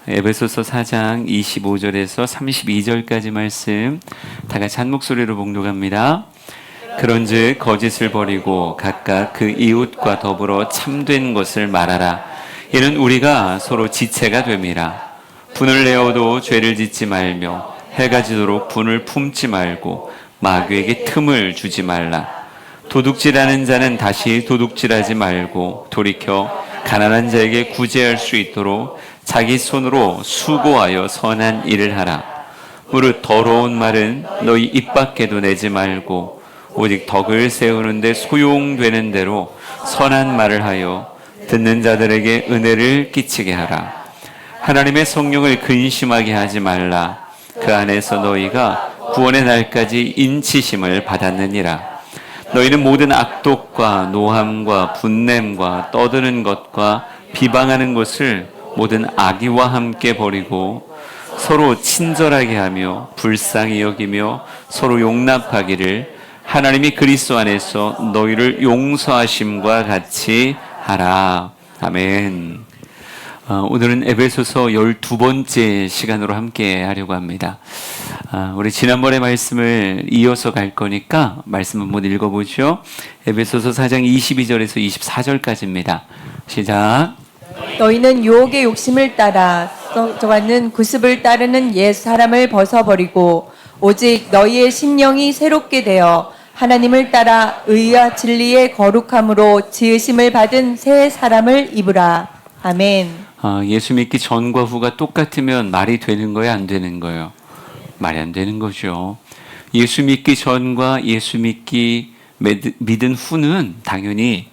에베소서 4장 25절에서 32절까지 말씀 다 같이 한 목소리로 봉독합니다. 그런즉 거짓을 버리고 각각 그 이웃과 더불어 참된 것을 말하라. 이는 우리가 서로 지체가 됨이라. 분을 내어도 죄를 짓지 말며 해가 지도록 분을 품지 말고 마귀에게 틈을 주지 말라. 도둑질하는 자는 다시 도둑질하지 말고 돌이켜 가난한 자에게 구제할 수 있도록 자기 손으로 수고하여 선한 일을 하라. 무릇 더러운 말은 너희 입 밖에도 내지 말고 오직 덕을 세우는데 소용되는 대로 선한 말을 하여 듣는 자들에게 은혜를 끼치게 하라. 하나님의 성령을 근심하게 하지 말라. 그 안에서 너희가 구원의 날까지 인치심을 받았느니라. 너희는 모든 악독과 노함과 분냄과 떠드는 것과 비방하는 것을 모든 악의와 함께 버리고 서로 친절하게 하며 불쌍히 여기며 서로 용납하기를 하나님이 그리스도 안에서 너희를 용서하심과 같이 하라. 아멘. 오늘은 에베소서 12번째 시간으로 함께 하려고 합니다. 우리 지난번에 말씀을 이어서 갈 거니까 말씀 한번 읽어보죠. 에베소서 4장 22절에서 24절까지입니다. 시작. 너희는 유혹의 욕심을 따라 썩어가는 구습을 따르는 옛 사람을 벗어버리고 오직 너희의 심령이 새롭게 되어 하나님을 따라 의와 진리의 거룩함으로 지으심을 받은 새 사람을 입으라. 아멘. 예수 믿기 전과 후가 똑같으면 말이 되는 거야, 안 되는 거예요? 말이 안 되는 거죠. 예수 믿기 전과 예수 믿기 믿은 후는 당연히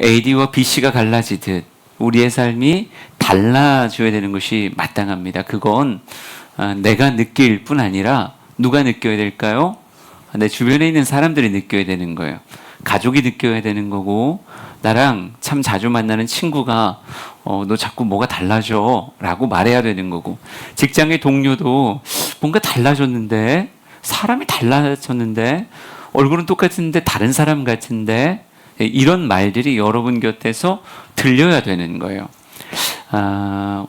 AD와 BC가 갈라지듯 우리의 삶이 달라져야 되는 것이 마땅합니다. 그건 내가 느낄 뿐 아니라 누가 느껴야 될까요? 내 주변에 있는 사람들이 느껴야 되는 거예요. 가족이 느껴야 되는 거고, 나랑 참 자주 만나는 친구가 너 자꾸 뭐가 달라져 라고 말해야 되는 거고, 직장의 동료도 뭔가 달라졌는데, 사람이 달라졌는데, 얼굴은 똑같은데 다른 사람 같은데, 이런 말들이 여러분 곁에서 들려야 되는 거예요.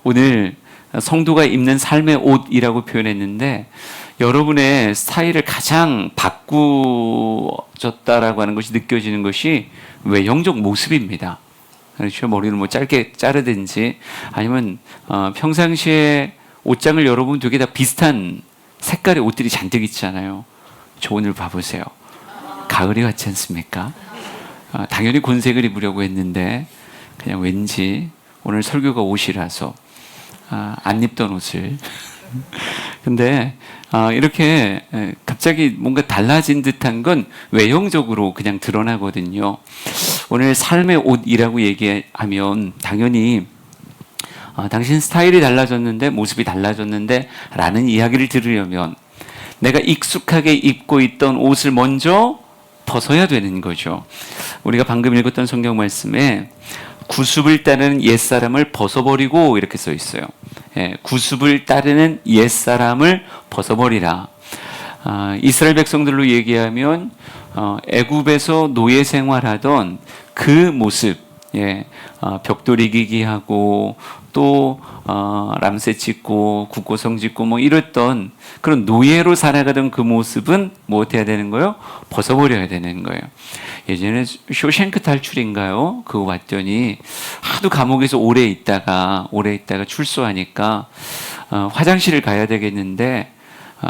오늘 성도가 입는 삶의 옷이라고 표현했는데, 여러분의 스타일을 가장 바꾸었다라고 하는 것이 느껴지는 것이 외형적 모습입니다. 그렇죠? 머리를 뭐 짧게 자르든지 아니면 평상시에 옷장을 열어보면 되게 다 비슷한 색깔의 옷들이 잔뜩 있잖아요. 저 오늘 봐보세요. 가을이 같지 않습니까? 당연히 곤색을 입으려고 했는데 그냥 왠지 오늘 설교가 옷이라서 안 입던 옷을 근데 이렇게 갑자기 뭔가 달라진 듯한 건 외형적으로 그냥 드러나거든요. 오늘 삶의 옷이라고 얘기하면 당연히 당신 스타일이 달라졌는데 모습이 달라졌는데 라는 이야기를 들으려면 내가 익숙하게 입고 있던 옷을 먼저 벗어야 되는 거죠. 우리가 방금 읽었던 성경 말씀에 구습을 따르는 옛사람을 벗어버리고 이렇게 써 있어요. 구습을 따르는 옛사람을 벗어버리라. 이스라엘 백성들로 얘기하면 애굽에서 노예 생활하던 그 모습, 벽돌이기기 하고 또 람세 짓고 국고성 짓고 뭐 이랬던 그런 노예로 살아가던 그 모습은 뭐 해야 되는 거예요? 벗어버려야 되는 거예요. 예전에 쇼생크 탈출인가요? 그거 봤더니 하도 감옥에서 오래 있다가 출소하니까 화장실을 가야 되겠는데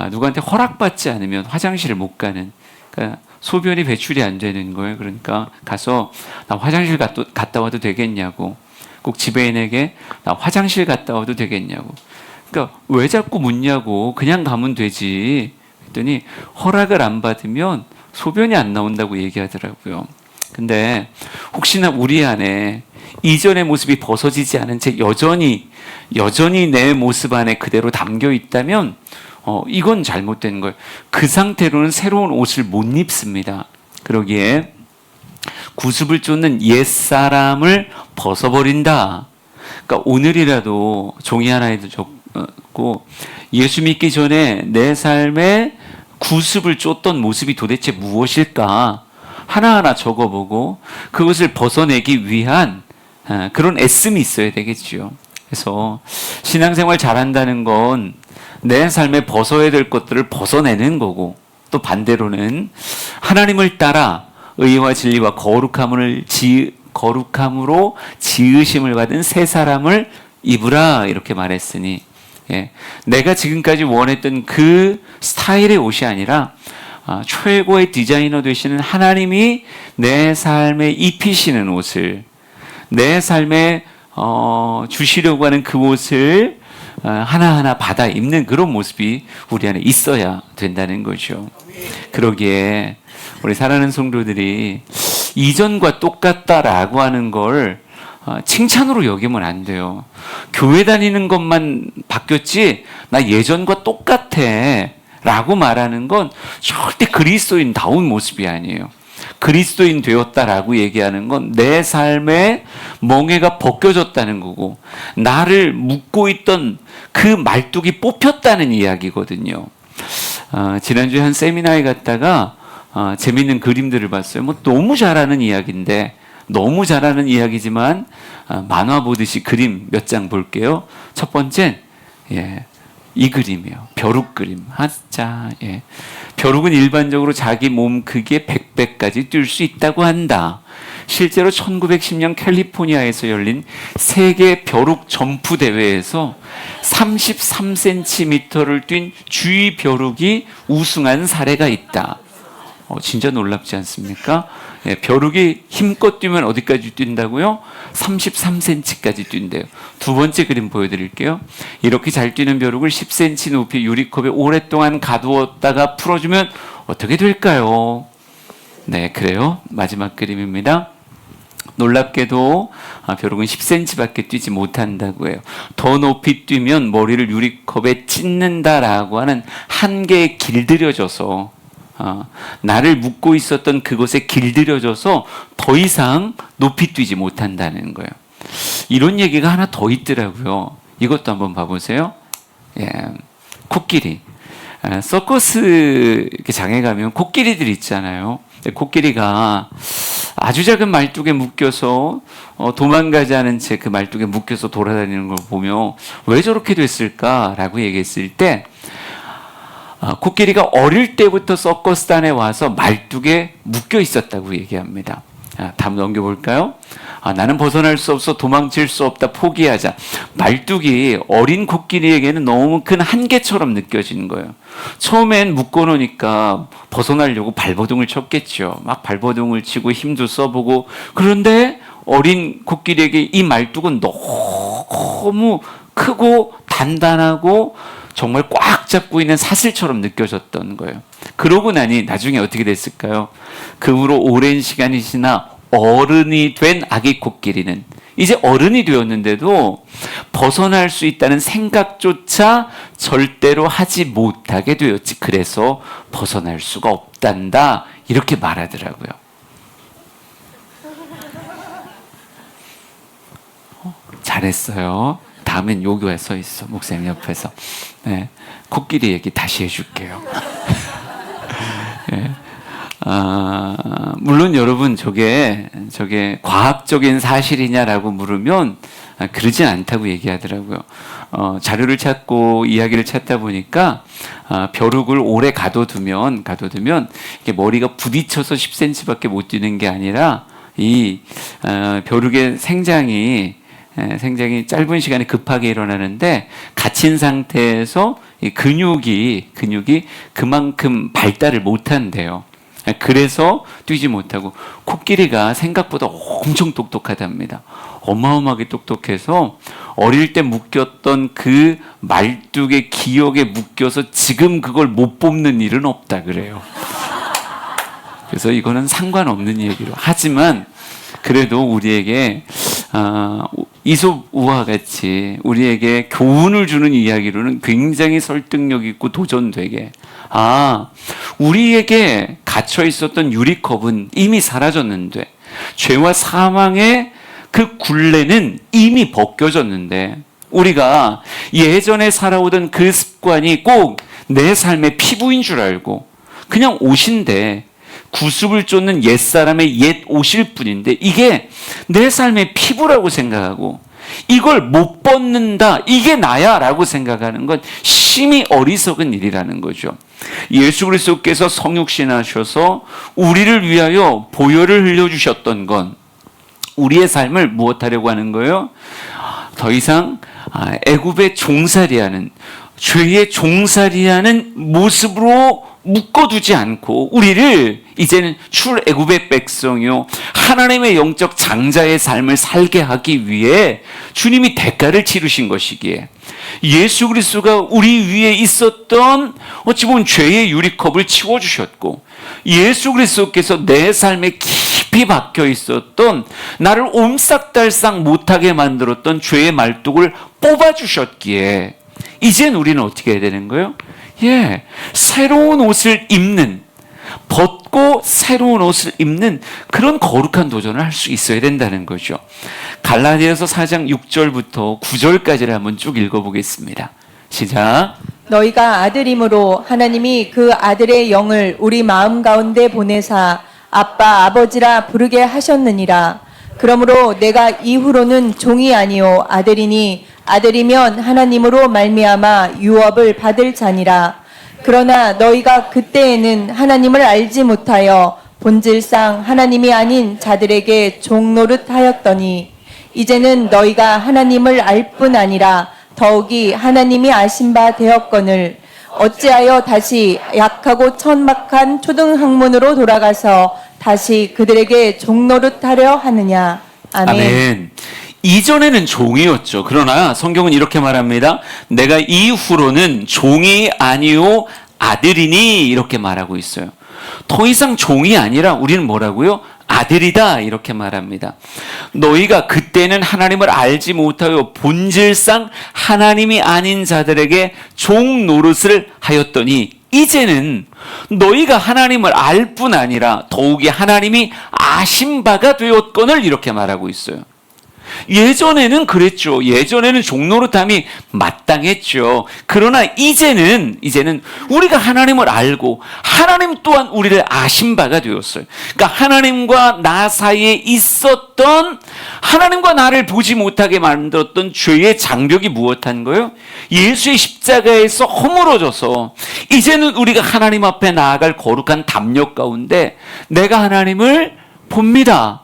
누구한테 허락받지 않으면 화장실을 못 가는, 그러니까 소변이 배출이 안 되는 거예요. 그러니까 가서 나 화장실 갔다 와도 되겠냐고, 꼭 지배인에게 나 화장실 갔다 와도 되겠냐고. 그러니까 왜 자꾸 묻냐고, 그냥 가면 되지. 그랬더니 허락을 안 받으면 소변이 안 나온다고 얘기하더라고요. 근데 혹시나 우리 안에 이전의 모습이 벗어지지 않은 채 여전히 내 모습 안에 그대로 담겨 있다면 이건 잘못된 거예요. 그 상태로는 새로운 옷을 못 입습니다. 그러기에 구습을 쫓는 옛사람을 벗어버린다. 그러니까 오늘이라도 종이 하나에도 적고 예수 믿기 전에 내 삶에 구습을 쫓던 모습이 도대체 무엇일까 하나하나 적어보고 그것을 벗어내기 위한 그런 애씀이 있어야 되겠죠. 그래서 신앙생활 잘한다는 건 내 삶에 벗어야 될 것들을 벗어내는 거고, 또 반대로는 하나님을 따라 의와 진리와 거룩함으로 지으심을 받은 새 사람을 입으라 이렇게 말했으니, 예, 내가 지금까지 원했던 그 스타일의 옷이 아니라 최고의 디자이너 되시는 하나님이 내 삶에 입히시는 옷을, 내 삶에 주시려고 하는 그 옷을 하나하나 받아 입는 그런 모습이 우리 안에 있어야 된다는 거죠. 그러기에 우리 사랑하는 성도들이 이전과 똑같다라고 하는 걸 칭찬으로 여기면 안 돼요. 교회 다니는 것만 바뀌었지 나 예전과 똑같아 라고 말하는 건 절대 그리스도인다운 모습이 아니에요. 그리스도인 되었다라고 얘기하는 건 내 삶의 멍에가 벗겨졌다는 거고, 나를 묶고 있던 그 말뚝이 뽑혔다는 이야기거든요. 지난주에 한 세미나에 갔다가 재밌는 그림들을 봤어요. 뭐 너무 잘하는 이야기인데, 너무 잘하는 이야기지만 만화 보듯이 그림 몇 장 볼게요. 첫 번째, 이 그림이에요. 벼룩 그림. 자, 벼룩은 일반적으로 자기 몸 크기의 100배까지 뛸 수 있다고 한다. 실제로 1910년 캘리포니아에서 열린 세계 벼룩 점프 대회에서 33cm를 뛴 주의 벼룩이 우승한 사례가 있다. 진짜 놀랍지 않습니까? 벼룩이 힘껏 뛰면 어디까지 뛴다고요? 33cm까지 뛴대요. 두 번째 그림 보여드릴게요. 이렇게 잘 뛰는 벼룩을 10cm 높이 유리컵에 오랫동안 가두었다가 풀어주면 어떻게 될까요? 네, 그래요. 마지막 그림입니다. 놀랍게도 벼룩은 10cm밖에 뛰지 못한다고 해요. 더 높이 뛰면 머리를 유리컵에 찢는다라고 하는 한계에 길들여져서 나를 묶고 있었던 그곳에 길들여져서 더 이상 높이 뛰지 못한다는 거예요. 이런 얘기가 하나 더 있더라고요. 이것도 한번 봐보세요. 코끼리. 서커스 장에 가면 코끼리들 있잖아요. 코끼리가 아주 작은 말뚝에 묶여서 도망가지 않은 채 그 말뚝에 묶여서 돌아다니는 걸 보며 왜 저렇게 됐을까라고 얘기했을 때, 코끼리가 어릴 때부터 서커스단에 와서 말뚝에 묶여 있었다고 얘기합니다. 다음 넘겨볼까요? 나는 벗어날 수 없어, 도망칠 수 없다, 포기하자. 말뚝이 어린 코끼리에게는 너무 큰 한계처럼 느껴지는 거예요. 처음엔 묶어놓으니까 벗어나려고 발버둥을 쳤겠죠. 막 발버둥을 치고 힘도 써보고. 그런데 어린 코끼리에게 이 말뚝은 너무 크고 단단하고 정말 꽉 잡고 있는 사슬처럼 느껴졌던 거예요. 그러고 나니 나중에 어떻게 됐을까요? 그 후로 오랜 시간이 지나 어른이 된 아기 코끼리는 이제 어른이 되었는데도 벗어날 수 있다는 생각조차 절대로 하지 못하게 되었지. 그래서 벗어날 수가 없단다. 이렇게 말하더라고요. 잘했어요. 다음엔 여기 서 있어. 목사님 옆에서. 네, 코끼리 얘기 다시 해줄게요. 네. 물론 여러분 저게 과학적인 사실이냐라고 물으면 그러진 않다고 얘기하더라고요. 자료를 찾고 이야기를 찾다 보니까 벼룩을 오래 가둬두면 이게 머리가 부딪혀서 10cm밖에 못 뛰는 게 아니라 이 벼룩의 생장이 짧은 시간에 급하게 일어나는데 갇힌 상태에서 이 근육이 그만큼 발달을 못한대요. 그래서 뛰지 못하고, 코끼리가 생각보다 엄청 똑똑하답니다. 어마어마하게 똑똑해서 어릴 때 묶였던 그 말뚝의 기억에 묶여서 지금 그걸 못 뽑는 일은 없다 그래요. 그래서 이거는 상관없는 얘기로. 하지만 그래도 우리에게 이솝우화 같이 우리에게 교훈을 주는 이야기로는 굉장히 설득력 있고 도전되게, 우리에게 갇혀 있었던 유리컵은 이미 사라졌는데, 죄와 사망의 그 굴레는 이미 벗겨졌는데, 우리가 예전에 살아오던 그 습관이 꼭 내 삶의 피부인 줄 알고 그냥 옷인데, 구습을 쫓는 옛사람의 옛 옷일 뿐인데 이게 내 삶의 피부라고 생각하고 이걸 못 벗는다, 이게 나야 라고 생각하는 건 심히 어리석은 일이라는 거죠. 예수 그리스도께서 성육신하셔서 우리를 위하여 보혈을 흘려주셨던 건 우리의 삶을 무엇하려고 하는 거예요? 더 이상 애굽의 종살이하는, 죄의 종살이하는 모습으로 묶어두지 않고 우리를 이제는 출애굽의 백성이요 하나님의 영적 장자의 삶을 살게 하기 위해 주님이 대가를 치르신 것이기에, 예수 그리스도가 우리 위에 있었던 어찌 보면 죄의 유리컵을 치워주셨고, 예수 그리스도께서 내 삶에 깊이 박혀 있었던 나를 옴싹달싹 못하게 만들었던 죄의 말뚝을 뽑아주셨기에 이젠 우리는 어떻게 해야 되는 거예요? 새로운 옷을 입는, 벗고 새로운 옷을 입는 그런 거룩한 도전을 할 수 있어야 된다는 거죠. 갈라디아서 4장 6절부터 9절까지를 한번 쭉 읽어보겠습니다. 시작. 너희가 아들임으로 하나님이 그 아들의 영을 우리 마음 가운데 보내사 아빠 아버지라 부르게 하셨느니라. 그러므로 내가 이후로는 종이 아니요 아들이니 아들이면 하나님으로 말미암아 유업을 받을 자니라. 그러나 너희가 그때에는 하나님을 알지 못하여 본질상 하나님이 아닌 자들에게 종노릇하였더니 이제는 너희가 하나님을 알 뿐 아니라 더욱이 하나님이 아신 바 되었거늘 어찌하여 다시 약하고 천박한 초등학문으로 돌아가서 다시 그들에게 종노릇하려 하느냐. 아멘. 이전에는 종이었죠. 그러나 성경은 이렇게 말합니다. 내가 이후로는 종이 아니요 아들이니, 이렇게 말하고 있어요. 더 이상 종이 아니라 우리는 뭐라고요? 아들이다, 이렇게 말합니다. 너희가 그때는 하나님을 알지 못하여 본질상 하나님이 아닌 자들에게 종 노릇을 하였더니 이제는 너희가 하나님을 알 뿐 아니라 더욱이 하나님이 아신 바가 되었거늘, 이렇게 말하고 있어요. 예전에는 그랬죠. 예전에는 종노릇함이 마땅했죠. 그러나 이제는 우리가 하나님을 알고 하나님 또한 우리를 아신 바가 되었어요. 그러니까 하나님과 나 사이에 있었던, 하나님과 나를 보지 못하게 만들었던 죄의 장벽이 무엇한 거예요? 예수의 십자가에서 허물어져서 이제는 우리가 하나님 앞에 나아갈 거룩한 담력 가운데 내가 하나님을 봅니다,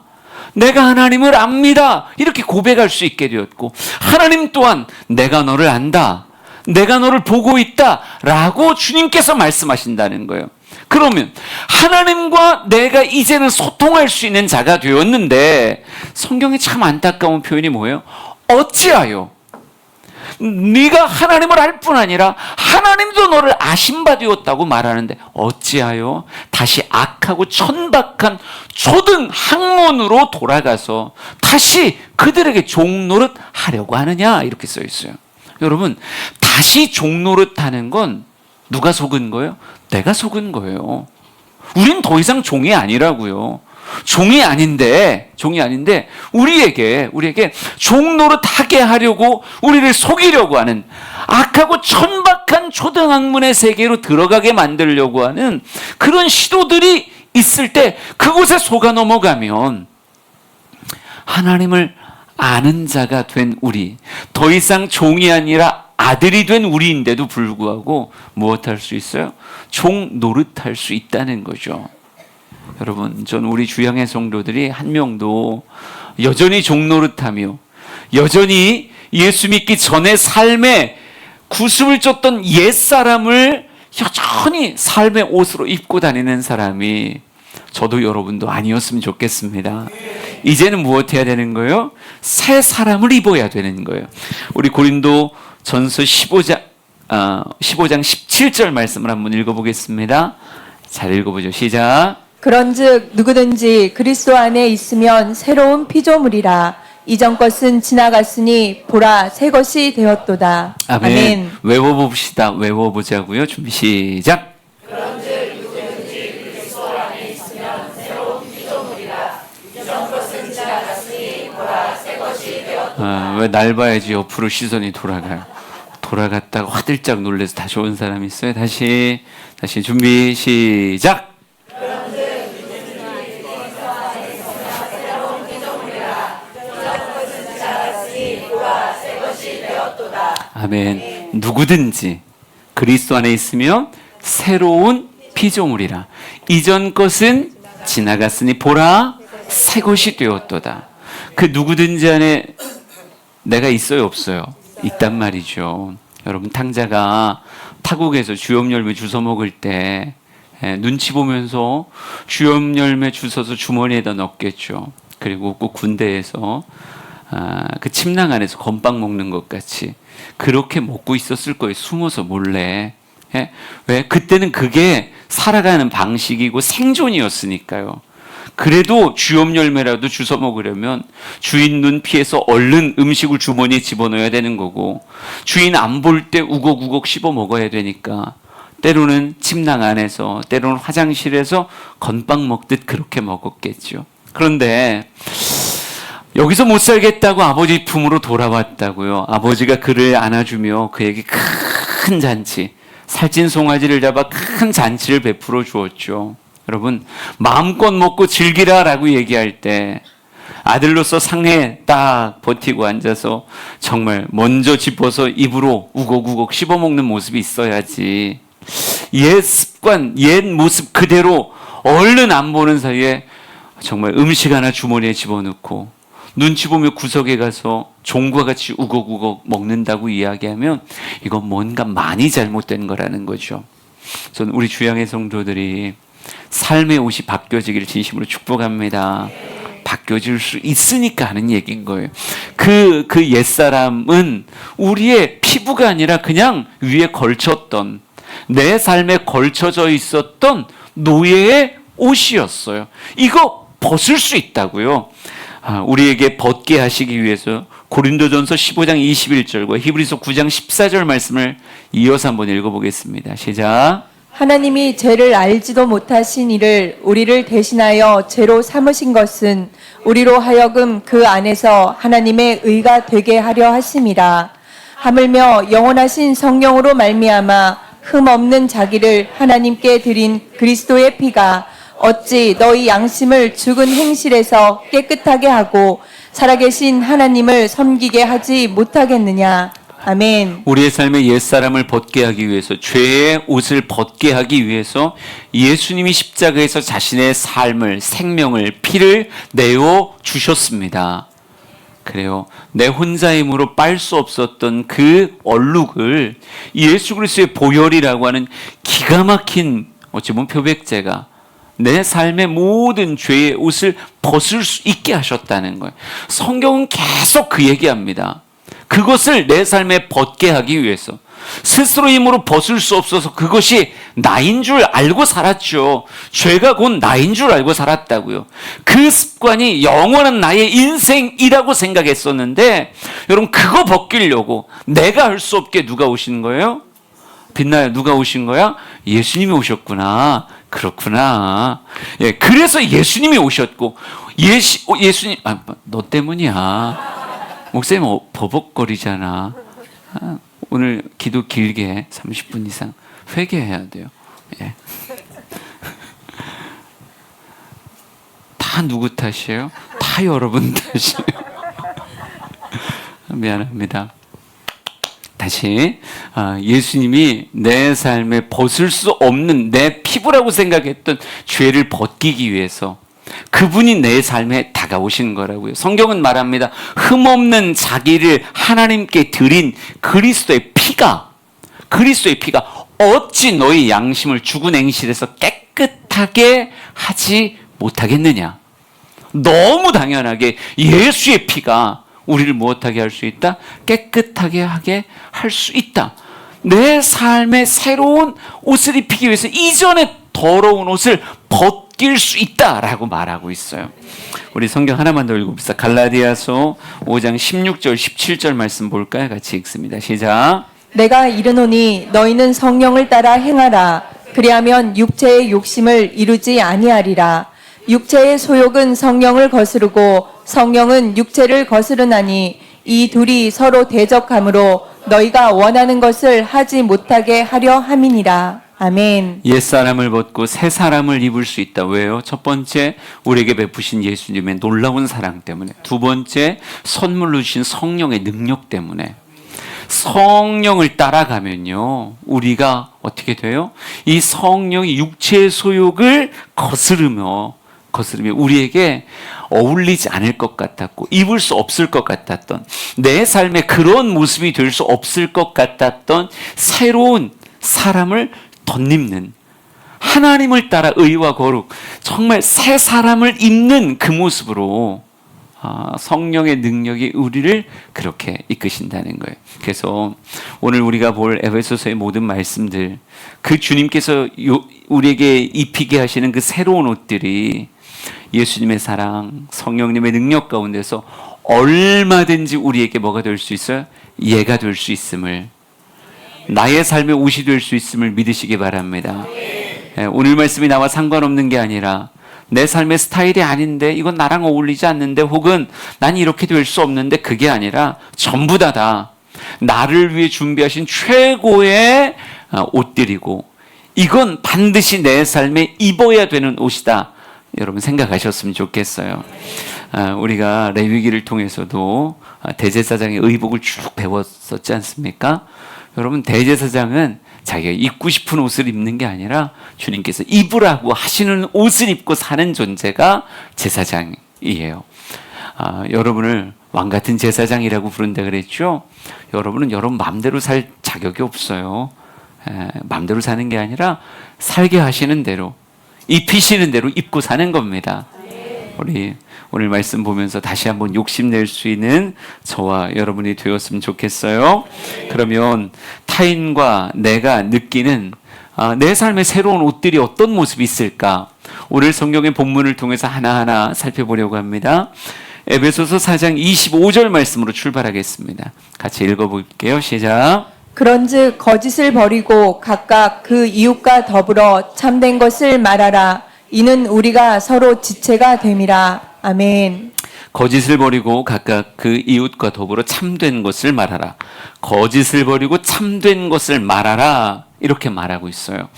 내가 하나님을 압니다, 이렇게 고백할 수 있게 되었고, 하나님 또한 내가 너를 안다, 내가 너를 보고 있다 라고 주님께서 말씀하신다는 거예요. 그러면 하나님과 내가 이제는 소통할 수 있는 자가 되었는데, 성경에 참 안타까운 표현이 뭐예요? 어찌하여 네가 하나님을 알 뿐 아니라 하나님도 너를 아신 바 되었다고 말하는데 어찌하여 다시 악하고 천박한 초등 학문으로 돌아가서 다시 그들에게 종노릇 하려고 하느냐, 이렇게 써 있어요. 여러분, 다시 종노릇 하는 건 누가 속은 거예요? 내가 속은 거예요. 우린 더 이상 종이 아니라고요. 종이 아닌데 우리에게 종노릇하게 하려고, 우리를 속이려고 하는, 악하고 천박한 초등학문의 세계로 들어가게 만들려고 하는 그런 시도들이 있을 때 그곳에 속아 넘어가면 하나님을 아는 자가 된 우리, 더 이상 종이 아니라 아들이 된 우리인데도 불구하고 무엇할 수 있어요? 종 노릇할 수 있다는 거죠. 여러분, 전 우리 주양의 성도들이 한 명도 여전히 종노릇하며 여전히 예수 믿기 전의 삶에 구습을 쫓던 옛사람을 여전히 삶의 옷으로 입고 다니는 사람이 저도 여러분도 아니었으면 좋겠습니다. 이제는 무엇 해야 되는 거예요? 새 사람을 입어야 되는 거예요. 우리 고린도 전서 15장 17절 말씀을 한번 읽어보겠습니다. 잘 읽어보죠. 시작. 그런즉 누구든지 그리스도 안에 있으면 새로운 피조물이라. 이전 것은 지나갔으니 보라 새 것이 되었도다. 아멘. 아멘. 외워봅시다. 외워보자고요. 준비 시작. 그런즉 누구든지 그리스도 안에 있으면 새로운 피조물이라. 이전 것은 지나갔으니 보라 새 것이 되었도다. 왜 날 봐야지 옆으로 시선이 돌아가요. 돌아갔다가 화들짝 놀라서 다시 온 사람이 있어요. 다시 준비 시작. 아멘. 누구든지 그리스도 안에 있으면 새로운 피조물이라. 이전 것은 지나갔으니 보라 새 것이 되었도다. 그 누구든지 안에 내가 있어요, 없어요? 있단 말이죠. 여러분, 탕자가 타국에서 주염 열매 주워 먹을 때 눈치 보면서 주염 열매 주워서 주머니에다 넣겠죠. 그리고 꼭 군대에서 그 침낭 안에서 건빵 먹는 것 같이 그렇게 먹고 있었을 거예요. 숨어서 몰래. 왜? 그때는 그게 살아가는 방식이고 생존이었으니까요. 그래도 주염 열매라도 주워 먹으려면 주인 눈 피해서 얼른 음식을 주머니에 집어넣어야 되는 거고, 주인 안 볼 때 우걱우걱 씹어 먹어야 되니까 때로는 침낭 안에서, 때로는 화장실에서 건빵 먹듯 그렇게 먹었겠죠. 그런데 여기서 못 살겠다고 아버지 품으로 돌아왔다고요. 아버지가 그를 안아주며 그에게 큰 잔치, 살찐 송아지를 잡아 큰 잔치를 베풀어 주었죠. 여러분, 마음껏 먹고 즐기라라고 얘기할 때 아들로서 상에 딱 버티고 앉아서 정말 먼저 짚어서 입으로 우걱우걱 씹어먹는 모습이 있어야지, 옛 습관, 옛 모습 그대로 얼른 안 보는 사이에 정말 음식 하나 주머니에 집어넣고 눈치 보며 구석에 가서 종과 같이 우걱우걱 먹는다고 이야기하면 이건 뭔가 많이 잘못된 거라는 거죠. 저는 우리 주양의 성도들이 삶의 옷이 바뀌어지기를 진심으로 축복합니다. 바뀌어질 수 있으니까 하는 얘기인 거예요. 그 옛사람은 우리의 피부가 아니라 그냥 위에 걸쳤던, 내 삶에 걸쳐져 있었던 노예의 옷이었어요. 이거 벗을 수 있다고요. 우리에게 벗게 하시기 위해서 고린도전서 15장 21절과 히브리서 9장 14절 말씀을 이어서 한번 읽어보겠습니다. 시작. 하나님이 죄를 알지도 못하신 이를 우리를 대신하여 죄로 삼으신 것은 우리로 하여금 그 안에서 하나님의 의가 되게 하려 하심이라. 하물며 영원하신 성령으로 말미암아 흠 없는 자기를 하나님께 드린 그리스도의 피가 어찌 너희 양심을 죽은 행실에서 깨끗하게 하고 살아계신 하나님을 섬기게 하지 못하겠느냐. 아멘. 우리의 삶의 옛사람을 벗게 하기 위해서, 죄의 옷을 벗게 하기 위해서 예수님이 십자가에서 자신의 삶을, 생명을, 피를 내어 주셨습니다. 그래요. 내 혼자 힘으로 빨 수 없었던 그 얼룩을 예수 그리스도의 보혈이라고 하는 기가 막힌, 어찌 보면 표백제가 내 삶의 모든 죄의 옷을 벗을 수 있게 하셨다는 거예요. 성경은 계속 그 얘기합니다. 그것을 내 삶에 벗게 하기 위해서 스스로 힘으로 벗을 수 없어서 그것이 나인 줄 알고 살았죠. 죄가 곧 나인 줄 알고 살았다고요. 그 습관이 영원한 나의 인생이라고 생각했었는데, 여러분, 그거 벗기려고 내가 할 수 없게 누가 오신 거예요? 빛나요. 누가 오신 거야? 예수님이 오셨구나. 그렇구나. 예, 그래서 예수님이 오셨고, 예수님, 너 때문이야. 목사님 버벅거리잖아. 오늘 기도 길게 30분 이상 회개해야 돼요. 예. 다 누구 탓이에요? 다 여러분 탓이에요. 미안합니다. 다시, 예수님이 내 삶에 벗을 수 없는 내 피부라고 생각했던 죄를 벗기기 위해서 그분이 내 삶에 다가오시는 거라고요. 성경은 말합니다. 흠없는 자기를 하나님께 드린 그리스도의 피가 어찌 너희 양심을 죽은 행실에서 깨끗하게 하지 못하겠느냐. 너무 당연하게 예수의 피가 우리를 무엇하게 할 수 있다? 깨끗하게 하게 할 수 있다. 내 삶의 새로운 옷을 입히기 위해서 이전에 더러운 옷을 벗길 수 있다라고 말하고 있어요. 우리 성경 하나만 더 읽어봅시다. 갈라디아서 5장 16절 17절 말씀 볼까요? 같이 읽습니다. 시작. 내가 이르노니 너희는 성령을 따라 행하라. 그리하면 육체의 욕심을 이루지 아니하리라. 육체의 소욕은 성령을 거스르고 성령은 육체를 거스르나니 이 둘이 서로 대적하므로 너희가 원하는 것을 하지 못하게 하려 함이니라. 아멘. 옛사람을 벗고 새 사람을 입을 수 있다. 왜요? 첫 번째, 우리에게 베푸신 예수님의 놀라운 사랑 때문에. 두 번째, 선물로 주신 성령의 능력 때문에. 성령을 따라가면요, 우리가 어떻게 돼요? 이 성령이 육체의 소욕을 거스르며 우리에게 어울리지 않을 것 같았고 입을 수 없을 것 같았던, 내 삶에 그런 모습이 될 수 없을 것 같았던 새로운 사람을 덧입는, 하나님을 따라 의와 거룩, 정말 새 사람을 입는 그 모습으로 성령의 능력이 우리를 그렇게 이끄신다는 거예요. 그래서 오늘 우리가 볼 에베소서의 모든 말씀들, 그 주님께서 우리에게 입히게 하시는 그 새로운 옷들이 예수님의 사랑, 성령님의 능력 가운데서 얼마든지 우리에게 뭐가 될 수 있어요? 예가 될 수 있음을, 나의 삶의 옷이 될 수 있음을 믿으시기 바랍니다. 오늘 말씀이 나와 상관없는 게 아니라 내 삶의 스타일이 아닌데, 이건 나랑 어울리지 않는데, 혹은 난 이렇게 될 수 없는데, 그게 아니라 전부 다 나를 위해 준비하신 최고의 옷들이고, 이건 반드시 내 삶에 입어야 되는 옷이다. 여러분 생각하셨으면 좋겠어요. 우리가 레위기를 통해서도 대제사장의 의복을 쭉 배웠었지 않습니까? 여러분, 대제사장은 자기가 입고 싶은 옷을 입는 게 아니라 주님께서 입으라고 하시는 옷을 입고 사는 존재가 제사장이에요. 여러분을 왕 같은 제사장이라고 부른다 그랬죠? 여러분은 여러분 마음대로 살 자격이 없어요. 마음대로 사는 게 아니라 살게 하시는 대로, 입히시는 대로 입고 사는 겁니다. 우리 오늘 말씀 보면서 다시 한번 욕심낼 수 있는 저와 여러분이 되었으면 좋겠어요. 그러면 타인과 내가 느끼는 내 삶의 새로운 옷들이 어떤 모습이 있을까? 오늘 성경의 본문을 통해서 하나하나 살펴보려고 합니다. 에베소서 4장 25절 말씀으로 출발하겠습니다. 같이 읽어볼게요. 시작. 그런즉 거짓을 버리고 각각 그 이웃과 더불어 참된 것을 말하라. 이는 우리가 서로 지체가 됨이라. 아멘. 거짓을 버리고 각각 그 이웃과 더불어 참된 것을 말하라. 거짓을 버리고 참된 것을 말하라. 이렇게 말하고 있어요.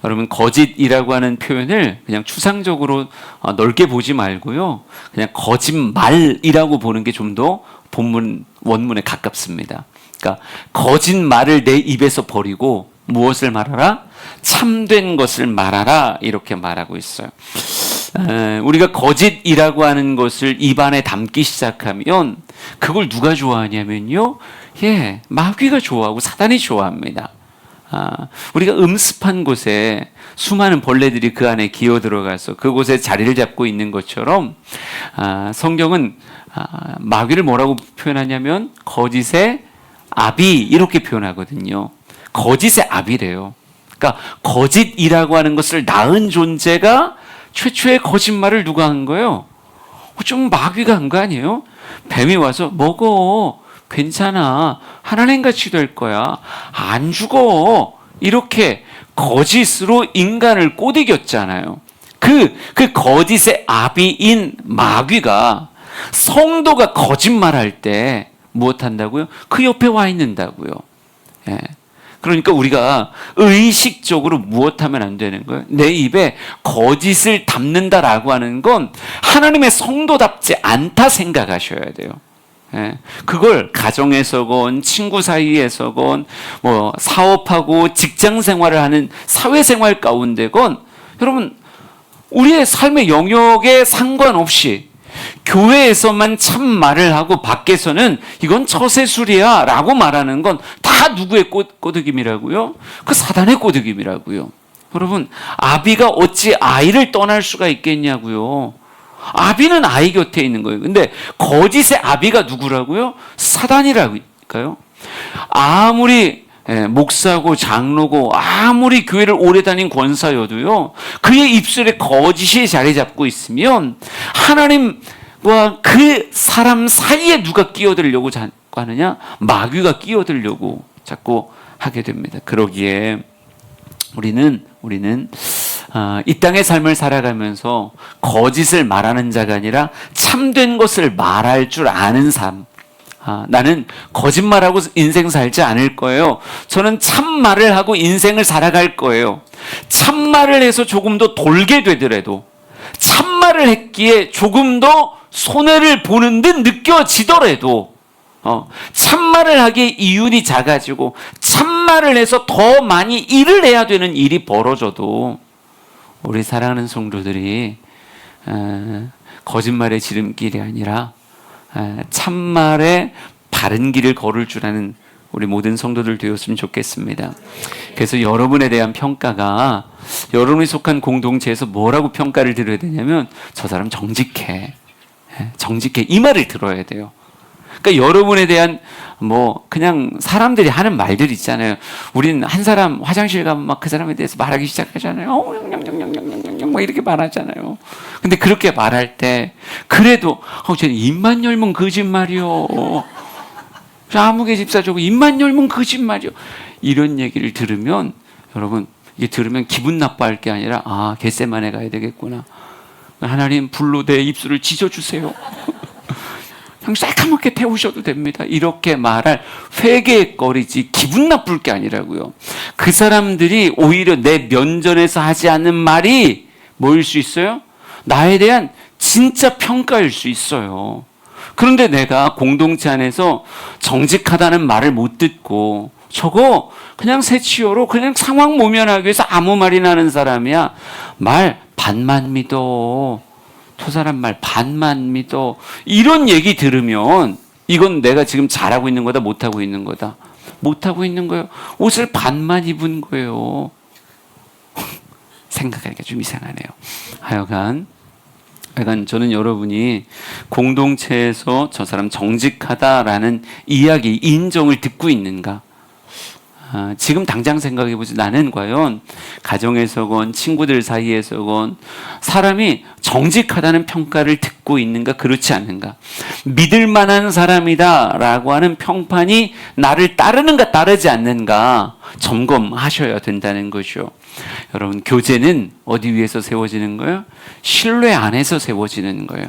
여러분, 거짓이라고 하는 표현을 그냥 추상적으로 넓게 보지 말고요, 그냥 거짓말이라고 보는 게 좀 더 본문 원문에 가깝습니다. 그러니까 거짓말을 내 입에서 버리고 무엇을 말하라? 참된 것을 말하라. 이렇게 말하고 있어요. 우리가 거짓이라고 하는 것을 입안에 담기 시작하면 그걸 누가 좋아하냐면요, 마귀가 좋아하고 사단이 좋아합니다. 우리가 음습한 곳에 수많은 벌레들이 그 안에 기어 들어가서 그곳에 자리를 잡고 있는 것처럼, 성경은 마귀를 뭐라고 표현하냐면 거짓의 아비, 이렇게 표현하거든요. 거짓의 아비래요. 그러니까 거짓이라고 하는 것을 낳은 존재가, 최초의 거짓말을 누가 한 거예요? 좀 마귀가 한 거 아니에요? 뱀이 와서 먹어, 괜찮아, 하나님같이 될 거야, 안 죽어, 이렇게 거짓으로 인간을 꼬드겼잖아요. 그 거짓의 아비인 마귀가 성도가 거짓말할 때 무엇한다고요? 그 옆에 와 있는다고요. 그러니까 우리가 의식적으로 무엇하면 안 되는 거예요? 내 입에 거짓을 담는다라고 하는 건 하나님의 성도답지 않다 생각하셔야 돼요. 그걸 가정에서건 친구 사이에서건 뭐 사업하고 직장 생활을 하는 사회생활 가운데건, 여러분, 우리의 삶의 영역에 상관없이 교회에서만 참말을 하고 밖에서는 이건 처세술이야 라고 말하는 건 다 누구의 꼬드김이라고요? 그 사단의 꼬드김이라고요. 여러분, 아비가 어찌 아이를 떠날 수가 있겠냐고요. 아비는 아이 곁에 있는 거예요. 근데 거짓의 아비가 누구라고요? 사단이라니까요. 아무리 목사고 장로고 아무리 교회를 오래 다닌 권사여도요, 그의 입술에 거짓이 자리 잡고 있으면 하나님과 그 사람 사이에 누가 끼어들려고 하느냐? 마귀가 끼어들려고 자꾸 하게 됩니다. 그러기에 우리는 이 땅의 삶을 살아가면서 거짓을 말하는 자가 아니라 참된 것을 말할 줄 아는 삶. 나는 거짓말하고 인생 살지 않을 거예요. 저는 참말을 하고 인생을 살아갈 거예요. 참말을 해서 조금 더 돌게 되더라도, 참말을 했기에 조금 더 손해를 보는 듯 느껴지더라도, 참말을 하기에 이윤이 작아지고 참말을 해서 더 많이 일을 해야 되는 일이 벌어져도 우리 사랑하는 성도들이 거짓말의 지름길이 아니라 참말의 바른 길을 걸을 줄 아는 우리 모든 성도들 되었으면 좋겠습니다. 그래서 여러분에 대한 평가가 여러분이 속한 공동체에서 뭐라고 평가를 드려야 되냐면 저 사람 정직해. 정직해. 이 말을 들어야 돼요. 그러니까 여러분에 대한 뭐 그냥 사람들이 하는 말들 있잖아요. 우린 한 사람 화장실 가면 막 그 사람에 대해서 말하기 시작하잖아요. 막 이렇게 말하잖아요. 근데 그렇게 말할 때 그래도 쟤는 입만 열면 거짓말이요. 아무개 집사주고 입만 열면 거짓말이요. 이런 얘기를 들으면 여러분 이게 들으면 기분 나빠할 게 아니라 겟세마네 가야 되겠구나. 하나님 불로 내 입술을 지져주세요. 그냥 새까맣게 태우셔도 됩니다. 이렇게 말할 회개의 거리지 기분 나쁠 게 아니라고요. 그 사람들이 오히려 내 면전에서 하지 않는 말이 뭐일 수 있어요? 나에 대한 진짜 평가일 수 있어요. 그런데 내가 공동체 안에서 정직하다는 말을 못 듣고 저거 그냥 새치어로 그냥 상황 모면하기 위해서 아무 말이나 하는 사람이야. 말 반만 믿어. 저 사람 말 반만 믿어. 이런 얘기 들으면 이건 내가 지금 잘하고 있는 거다 못하고 있는 거다. 못하고 있는 거예요. 옷을 반만 입은 거예요. 생각하니까 좀 이상하네요. 하여간 저는 여러분이 공동체에서 저 사람 정직하다라는 이야기, 인정을 듣고 있는가? 지금 당장 생각해보지. 나는 과연 가정에서건 친구들 사이에서건 사람이 정직하다는 평가를 듣고 있는가 그렇지 않는가. 믿을 만한 사람이다라고 하는 평판이 나를 따르는가 따르지 않는가 점검하셔야 된다는 거죠. 여러분 교제는 어디 위에서 세워지는 거예요? 신뢰 안에서 세워지는 거예요.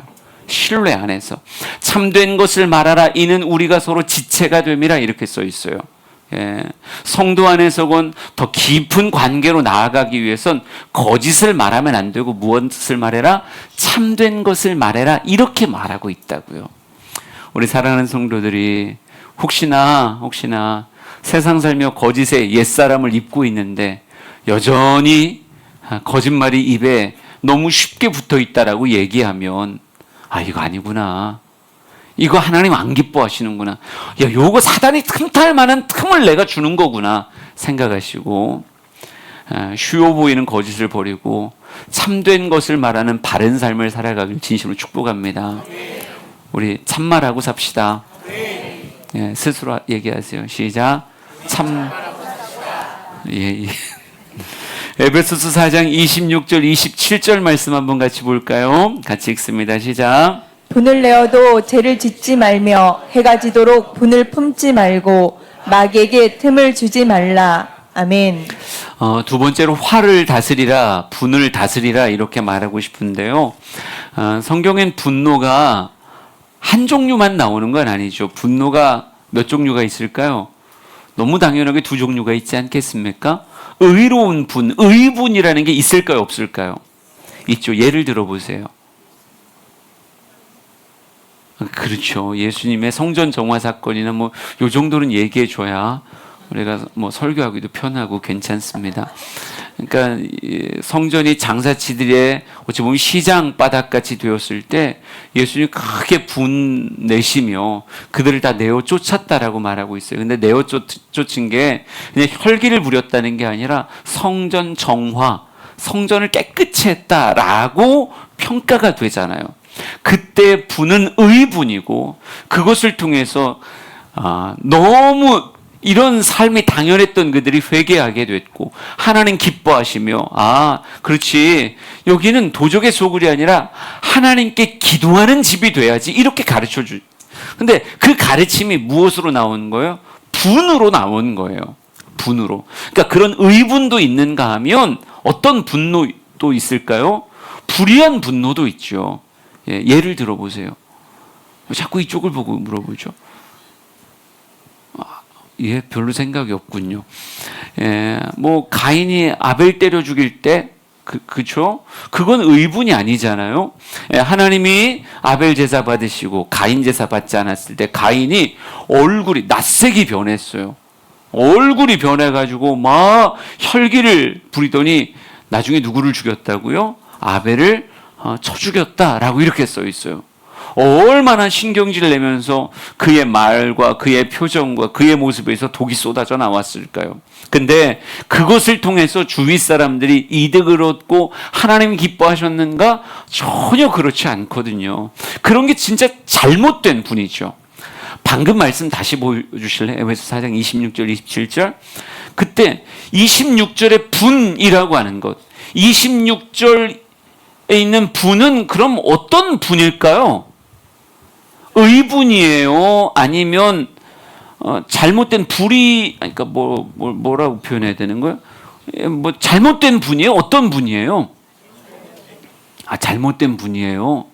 신뢰 안에서. 참된 것을 말하라 이는 우리가 서로 지체가 됨이라 이렇게 써 있어요. 성도 안에서건 더 깊은 관계로 나아가기 위해선 거짓을 말하면 안 되고 무엇을 말해라? 참된 것을 말해라 이렇게 말하고 있다고요. 우리 사랑하는 성도들이 혹시나 세상 살며 거짓의 옛사람을 입고 있는데 여전히 거짓말이 입에 너무 쉽게 붙어 있다라고 얘기하면 이거 아니구나. 이거 하나님 안 기뻐하시는구나. 요거 사단이 틈탈 만한 틈을 내가 주는 거구나 생각하시고 쉬워 보이는 거짓을 버리고 참된 것을 말하는 바른 삶을 살아가길 진심으로 축복합니다. 우리 참말하고 삽시다. 스스로 얘기하세요. 시작. 에베소서 4장 26절 27절 말씀 한번 같이 볼까요? 같이 읽습니다. 시작. 분을 내어도 죄를 짓지 말며 해가 지도록 분을 품지 말고 마귀에게 틈을 주지 말라. 아멘. 두 번째로 화를 다스리라, 분을 다스리라 이렇게 말하고 싶은데요. 성경엔 분노가 한 종류만 나오는 건 아니죠. 분노가 몇 종류가 있을까요? 너무 당연하게 두 종류가 있지 않겠습니까? 의로운 분, 의분이라는 게 있을까요? 없을까요? 있죠. 예를 들어보세요. 그렇죠. 예수님의 성전 정화 사건이나 뭐 요 정도는 얘기해 줘야 우리가 뭐 설교하기도 편하고 괜찮습니다. 그러니까 성전이 장사치들의 어찌 보면 시장 바닥같이 되었을 때 예수님이 크게 분내시며 그들을 다 내어 쫓았다라고 말하고 있어요. 근데 내어 쫓은 게 그냥 혈기를 부렸다는 게 아니라 성전 정화, 성전을 깨끗이 했다라고 평가가 되잖아요. 그때 분은 의분이고 그것을 통해서 너무 이런 삶이 당연했던 그들이 회개하게 됐고 하나님 기뻐하시며 그렇지 여기는 도적의 소굴이 아니라 하나님께 기도하는 집이 돼야지 이렇게 가르쳐주. 근데 그 가르침이 무엇으로 나오는 거예요? 분으로 나온 거예요. 분으로. 그러니까 그런 의분도 있는가 하면 어떤 분노도 있을까요? 불의한 분노도 있죠. 예를 들어보세요. 자꾸 이쪽을 보고 물어보죠. 별로 생각이 없군요. 뭐 가인이 아벨 때려 죽일 때 그쵸? 그건 의분이 아니잖아요. 예, 하나님이 아벨 제사 받으시고 가인 제사 받지 않았을 때 가인이 얼굴이 낯색이 변했어요. 얼굴이 변해가지고 막 혈기를 부리더니 나중에 누구를 죽였다고요? 아벨을 쳐 죽였다라고 이렇게 써 있어요. 얼마나 신경질 내면서 그의 말과 그의 표정과 그의 모습에서 독이 쏟아져 나왔을까요? 근데 그것을 통해서 주위 사람들이 이득을 얻고 하나님이 기뻐하셨는가? 전혀 그렇지 않거든요. 그런 게 진짜 잘못된 분이죠. 방금 말씀 다시 보여주실래요? 에베소 4장 26절 27절. 그때 26절의 분이라고 하는 것, 26절에 있는 분은 그럼 어떤 분일까요? 의분이에요? 아니면 잘못된 불의, 그러니까 뭐라고 표현해야 되는 거예요? 뭐 잘못된 분이에요? 어떤 분이에요? 잘못된 분이에요.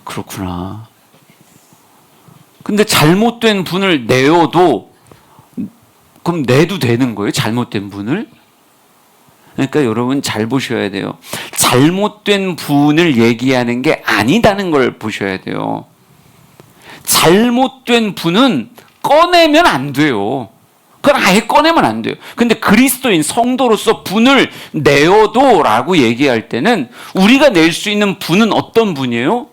그렇구나. 근데 잘못된 분을 내어도 그럼 내도 되는 거예요? 잘못된 분을? 그러니까 여러분 잘 보셔야 돼요. 잘못된 분을 얘기하는 게 아니다는 걸 보셔야 돼요. 잘못된 분은 꺼내면 안 돼요. 그건 아예 꺼내면 안 돼요. 근데 그리스도인 성도로서 분을 내어도 라고 얘기할 때는 우리가 낼 수 있는 분은 어떤 분이에요?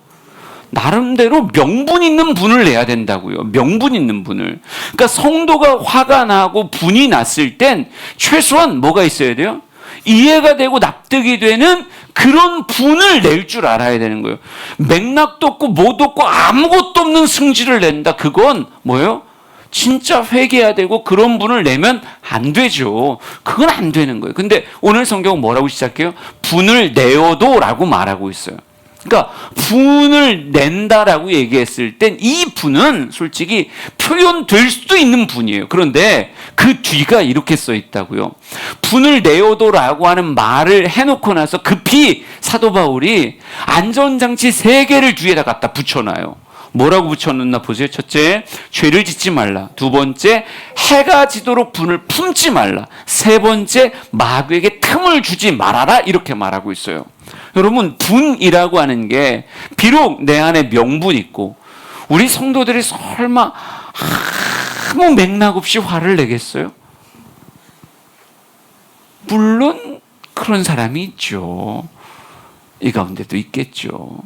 나름대로 명분 있는 분을 내야 된다고요. 명분 있는 분을. 그러니까 성도가 화가 나고 분이 났을 땐 최소한 뭐가 있어야 돼요? 이해가 되고 납득이 되는 그런 분을 낼 줄 알아야 되는 거예요. 맥락도 없고 뭐도 없고 아무것도 없는 승질을 낸다. 그건 뭐예요? 진짜 회개해야 되고 그런 분을 내면 안 되죠. 그건 안 되는 거예요. 근데 오늘 성경은 뭐라고 시작해요? 분을 내어도 라고 말하고 있어요. 그러니까 분을 낸다라고 얘기했을 땐 이 분은 솔직히 표현될 수도 있는 분이에요. 그런데 그 뒤가 이렇게 써 있다고요. 분을 내어도라고 하는 말을 해놓고 나서 급히 사도 바울이 안전장치 3개를 뒤에다 갖다 붙여놔요. 뭐라고 붙여놓나 보세요. 첫째, 죄를 짓지 말라. 두 번째, 해가 지도록 분을 품지 말라. 세 번째, 마귀에게 틈을 주지 말아라. 이렇게 말하고 있어요. 여러분, 분이라고 하는 게 비록 내 안에 명분 있고 우리 성도들이 설마 아무 맥락 없이 화를 내겠어요? 물론 그런 사람이 있죠. 이 가운데도 있겠죠.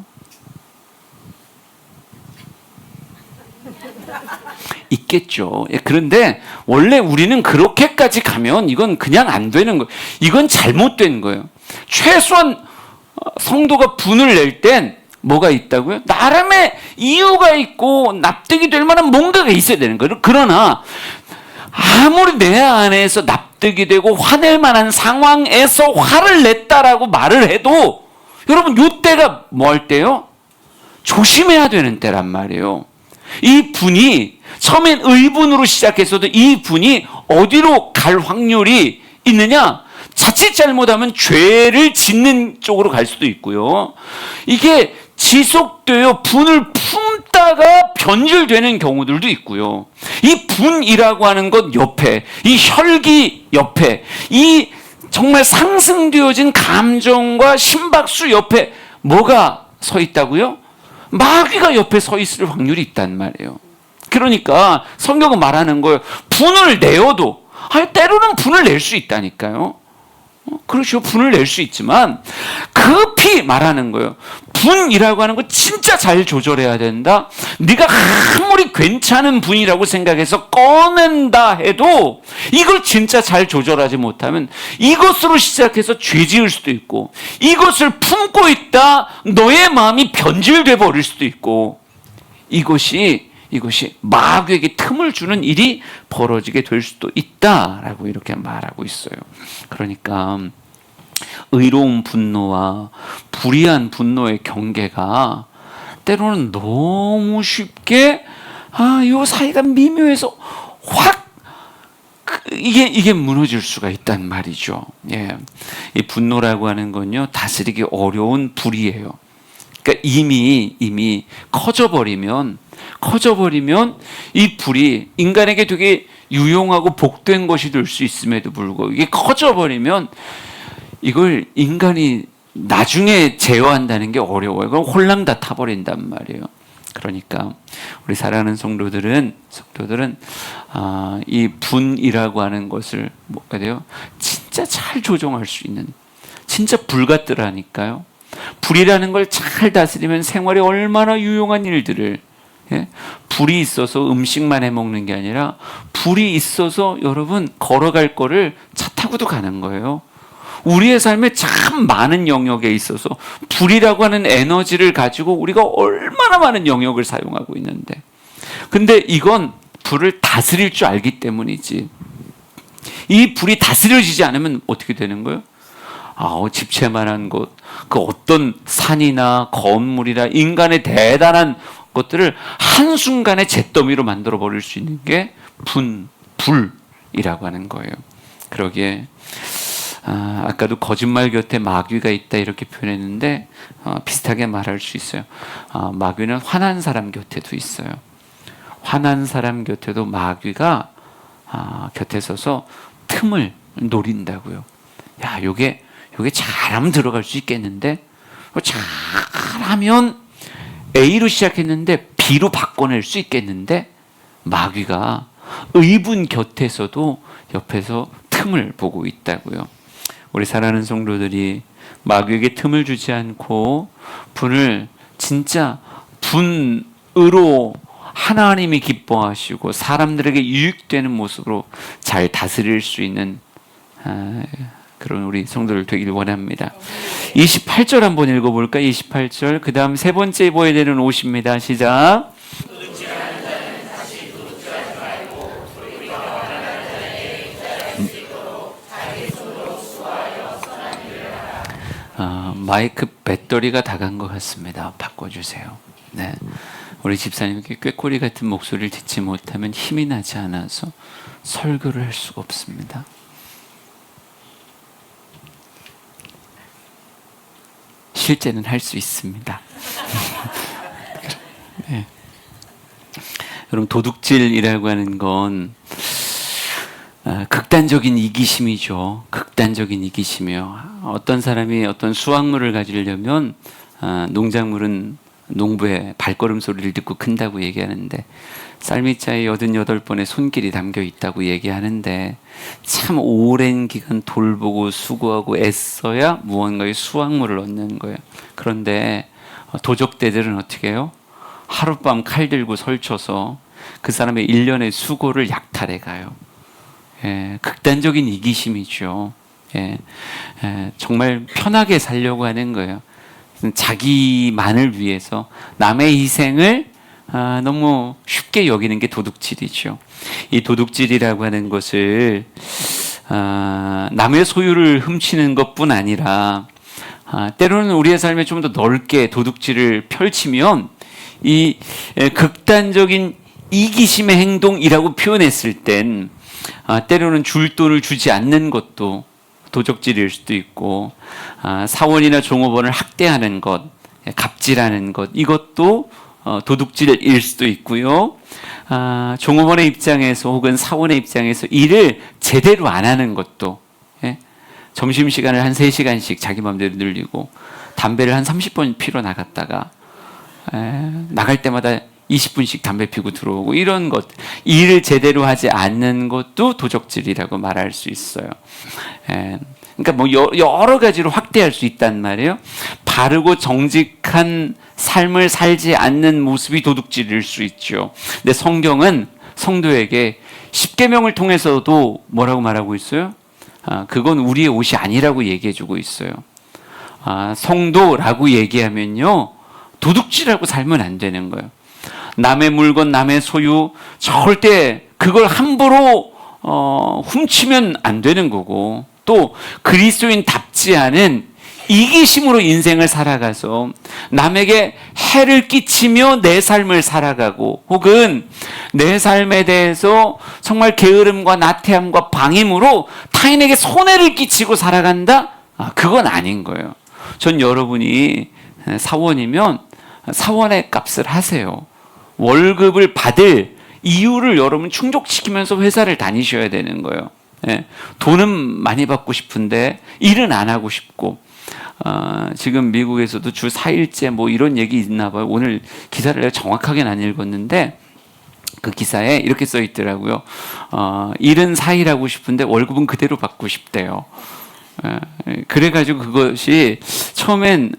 있겠죠. 그런데 원래 우리는 그렇게까지 가면 이건 그냥 안 되는 거예요. 이건 잘못된 거예요. 최소한 성도가 분을 낼 땐 뭐가 있다고요? 나름의 이유가 있고 납득이 될 만한 뭔가가 있어야 되는 거예요. 그러나 아무리 내 안에서 납득이 되고 화낼 만한 상황에서 화를 냈다라고 말을 해도 여러분 이때가 뭐 할 때요? 조심해야 되는 때란 말이에요. 이 분이 처음엔 의분으로 시작했어도 이 분이 어디로 갈 확률이 있느냐? 자칫 잘못하면 죄를 짓는 쪽으로 갈 수도 있고요. 이게 지속되어 분을 품다가 변질되는 경우들도 있고요. 이 분이라고 하는 것 옆에, 이 혈기 옆에, 이 정말 상승되어진 감정과 심박수 옆에 뭐가 서 있다고요? 마귀가 옆에 서 있을 확률이 있단 말이에요. 그러니까 성경은 말하는 거예요. 분을 내어도, 때로는 분을 낼 수 있다니까요. 그렇죠. 분을 낼 수 있지만 급히 말하는 거예요. 분이라고 하는 거 진짜 잘 조절해야 된다. 네가 아무리 괜찮은 분이라고 생각해서 꺼낸다 해도 이걸 진짜 잘 조절하지 못하면 이것으로 시작해서 죄 지을 수도 있고 이것을 품고 있다 너의 마음이 변질돼 버릴 수도 있고 이것이 마귀에게 틈을 주는 일이 벌어지게 될 수도 있다라고 이렇게 말하고 있어요. 그러니까 의로운 분노와 불의한 분노의 경계가 때로는 너무 쉽게 이 사이가 미묘해서 확 이게 무너질 수가 있단 말이죠. 예. 이 분노라고 하는 건요 다스리기 어려운 불이에요. 그러니까 이미 커져버리면 이 불이 인간에게 되게 유용하고 복된 것이 될 수 있음에도 불구하고 이게 커져버리면 이걸 인간이 나중에 제어한다는 게 어려워요. 그럼 홀랑 다 타버린단 말이에요. 그러니까 우리 사랑하는 성도들은 이 분이라고 하는 것을 뭐가 돼요? 진짜 잘 조정할 수 있는, 진짜 불 같더라니까요. 불이라는 걸 잘 다스리면 생활에 얼마나 유용한 일들을, 불이 있어서 음식만 해 먹는 게 아니라 불이 있어서 여러분 걸어갈 거를 차 타고도 가는 거예요. 우리의 삶에 참 많은 영역에 있어서 불이라고 하는 에너지를 가지고 우리가 얼마나 많은 영역을 사용하고 있는데, 근데 이건 불을 다스릴 줄 알기 때문이지, 이 불이 다스려지지 않으면 어떻게 되는 거예요? 집채만한 곳, 그 어떤 산이나 건물이나 인간의 대단한 것들을 한순간에 잿더미로 만들어 버릴 수 있는 게 불이라고 하는 거예요. 그러기에 아까도 거짓말 곁에 마귀가 있다 이렇게 표현했는데 비슷하게 말할 수 있어요. 마귀는 화난 사람 곁에도 있어요. 화난 사람 곁에도 마귀가 곁에 서서 틈을 노린다고요. 야, 요게 잘하면 들어갈 수 있겠는데, 잘하면 A로 시작했는데 B로 바꿔낼 수 있겠는데, 마귀가 의분 곁에서도 옆에서 틈을 보고 있다고요. 우리 사랑하는 성도들이 마귀에게 틈을 주지 않고 분을 진짜 분으로 하나님이 기뻐하시고 사람들에게 유익되는 모습으로 잘 다스릴 수 있는 그런 우리 성도들 되기를 원합니다. 28절 한번 읽어볼까요? 28절. 그 다음 세 번째 입어야 되는 옷입니다. 시작. 마이크 배터리가 다 간 것 같습니다. 바꿔주세요. 네, 우리 집사님께 꾀꼬리 같은 목소리를 듣지 못하면 힘이 나지 않아서 설교를 할 수가 없습니다. 실제는 할 수 있습니다. 네. 여러분, 도둑질이라고 하는 건 극단적인 이기심이죠. 극단적인 이기심이요. 어떤 사람이 어떤 수확물을 가지려면 농작물은 농부의 발걸음 소리를 듣고 큰다고 얘기하는데, 쌀미자에 88번의 손길이 담겨 있다고 얘기하는데, 참 오랜 기간 돌보고 수고하고 애써야 무언가의 수확물을 얻는 거예요. 그런데 도적대들은 어떻게 해요? 하룻밤 칼 들고 설쳐서 그 사람의 일련의 수고를 약탈해 가요. 극단적인 이기심이죠. 정말 편하게 살려고 하는 거예요. 자기만을 위해서 남의 희생을 너무 쉽게 여기는 게 도둑질이죠. 이 도둑질이라고 하는 것을 남의 소유를 훔치는 것뿐 아니라 때로는 우리의 삶에 좀 더 넓게 도둑질을 펼치면 이 극단적인 이기심의 행동이라고 표현했을 땐 때로는 줄 돈을 주지 않는 것도 도적질일 수도 있고, 사원이나 종업원을 학대하는 것, 갑질하는 것, 이것도 도둑질일 수도 있고요. 종업원의 입장에서 혹은 사원의 입장에서 일을 제대로 안 하는 것도, 점심시간을 한 3시간씩 자기 마음대로 늘리고 담배를 한 30번 피러 나갔다가 나갈 때마다 20분씩 담배 피고 들어오고, 이런 것, 일을 제대로 하지 않는 것도 도적질이라고 말할 수 있어요. 그러니까 뭐 여러 가지로 확대할 수 있단 말이에요. 바르고 정직한 삶을 살지 않는 모습이 도둑질일 수 있죠. 근데 성경은 성도에게 십계명을 통해서도 뭐라고 말하고 있어요? 그건 우리의 옷이 아니라고 얘기해주고 있어요. 성도라고 얘기하면요, 도둑질하고 살면 안 되는 거예요. 남의 물건, 남의 소유, 절대 그걸 함부로 훔치면 안 되는 거고, 또 그리스도인답지 않은 이기심으로 인생을 살아가서 남에게 해를 끼치며 내 삶을 살아가고, 혹은 내 삶에 대해서 정말 게으름과 나태함과 방임으로 타인에게 손해를 끼치고 살아간다? 그건 아닌 거예요. 전 여러분이 사원이면 사원의 값을 하세요. 월급을 받을 이유를 여러분 충족시키면서 회사를 다니셔야 되는 거예요. 예, 돈은 많이 받고 싶은데 일은 안 하고 싶고, 지금 미국에서도 주 4일째 뭐 이런 얘기 있나 봐요. 오늘 기사를 내가 정확하게는 안 읽었는데 그 기사에 이렇게 써 있더라고요. 일은 4일 하고 싶은데 월급은 그대로 받고 싶대요. 그래가지고 그것이 처음엔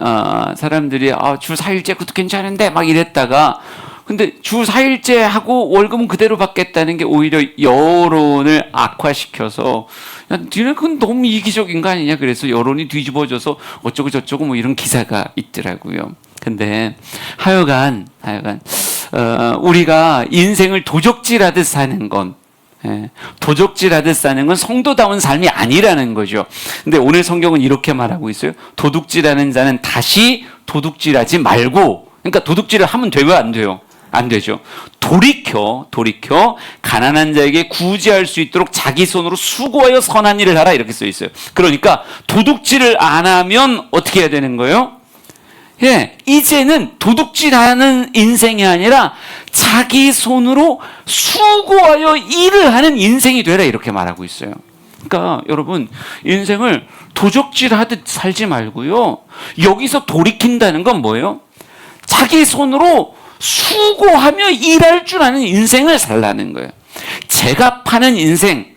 사람들이 주 4일째 그것도 괜찮은데 막 이랬다가, 근데 주 4일째 하고 월급은 그대로 받겠다는 게 오히려 여론을 악화시켜서, 야, 니네 그건 너무 이기적인 거 아니냐, 그래서 여론이 뒤집어져서 어쩌고 저쩌고 뭐 이런 기사가 있더라고요. 근데 하여간 우리가 인생을 도적질하듯 사는 건, 도적질하듯 사는 건 성도다운 삶이 아니라는 거죠. 근데 오늘 성경은 이렇게 말하고 있어요. 도둑질하는 자는 다시 도둑질하지 말고, 그러니까 도둑질을 하면 돼요, 안 돼요? 안 되죠. 돌이켜 가난한 자에게 구제할 수 있도록 자기 손으로 수고하여 선한 일을 하라, 이렇게 써 있어요. 그러니까 도둑질을 안 하면 어떻게 해야 되는 거예요? 예, 이제는 도둑질하는 인생이 아니라 자기 손으로 수고하여 일을 하는 인생이 되라, 이렇게 말하고 있어요. 그러니까 여러분, 인생을 도적질하듯 살지 말고요. 여기서 돌이킨다는 건 뭐예요? 자기 손으로 수고하며 일할 줄 아는 인생을 살라는 거예요. 제값하는 인생,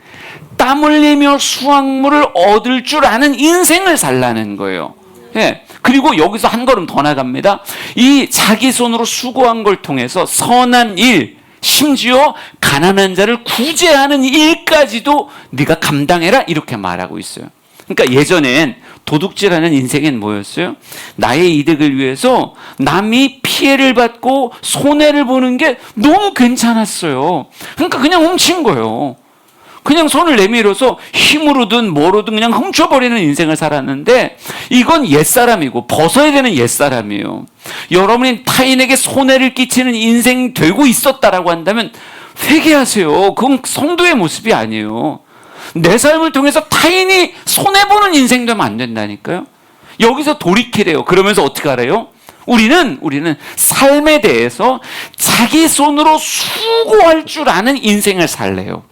땀 흘리며 수확물을 얻을 줄 아는 인생을 살라는 거예요. 예. 그리고 여기서 한 걸음 더 나갑니다. 이 자기 손으로 수고한 걸 통해서 선한 일, 심지어 가난한 자를 구제하는 일까지도 네가 감당해라, 이렇게 말하고 있어요. 그러니까 예전엔 도둑질하는 인생엔 뭐였어요? 나의 이득을 위해서 남이 피해를 받고 손해를 보는 게 너무 괜찮았어요. 그러니까 그냥 훔친 거예요. 그냥 손을 내밀어서 힘으로든 뭐로든 그냥 훔쳐버리는 인생을 살았는데, 이건 옛사람이고 벗어야 되는 옛사람이에요. 여러분이 타인에게 손해를 끼치는 인생 되고 있었다라고 한다면 회개하세요. 그건 성도의 모습이 아니에요. 내 삶을 통해서 타인이 손해보는 인생 되면 안 된다니까요. 여기서 돌이키래요. 그러면서 어떻게 하래요? 우리는 삶에 대해서 자기 손으로 수고할 줄 아는 인생을 살래요.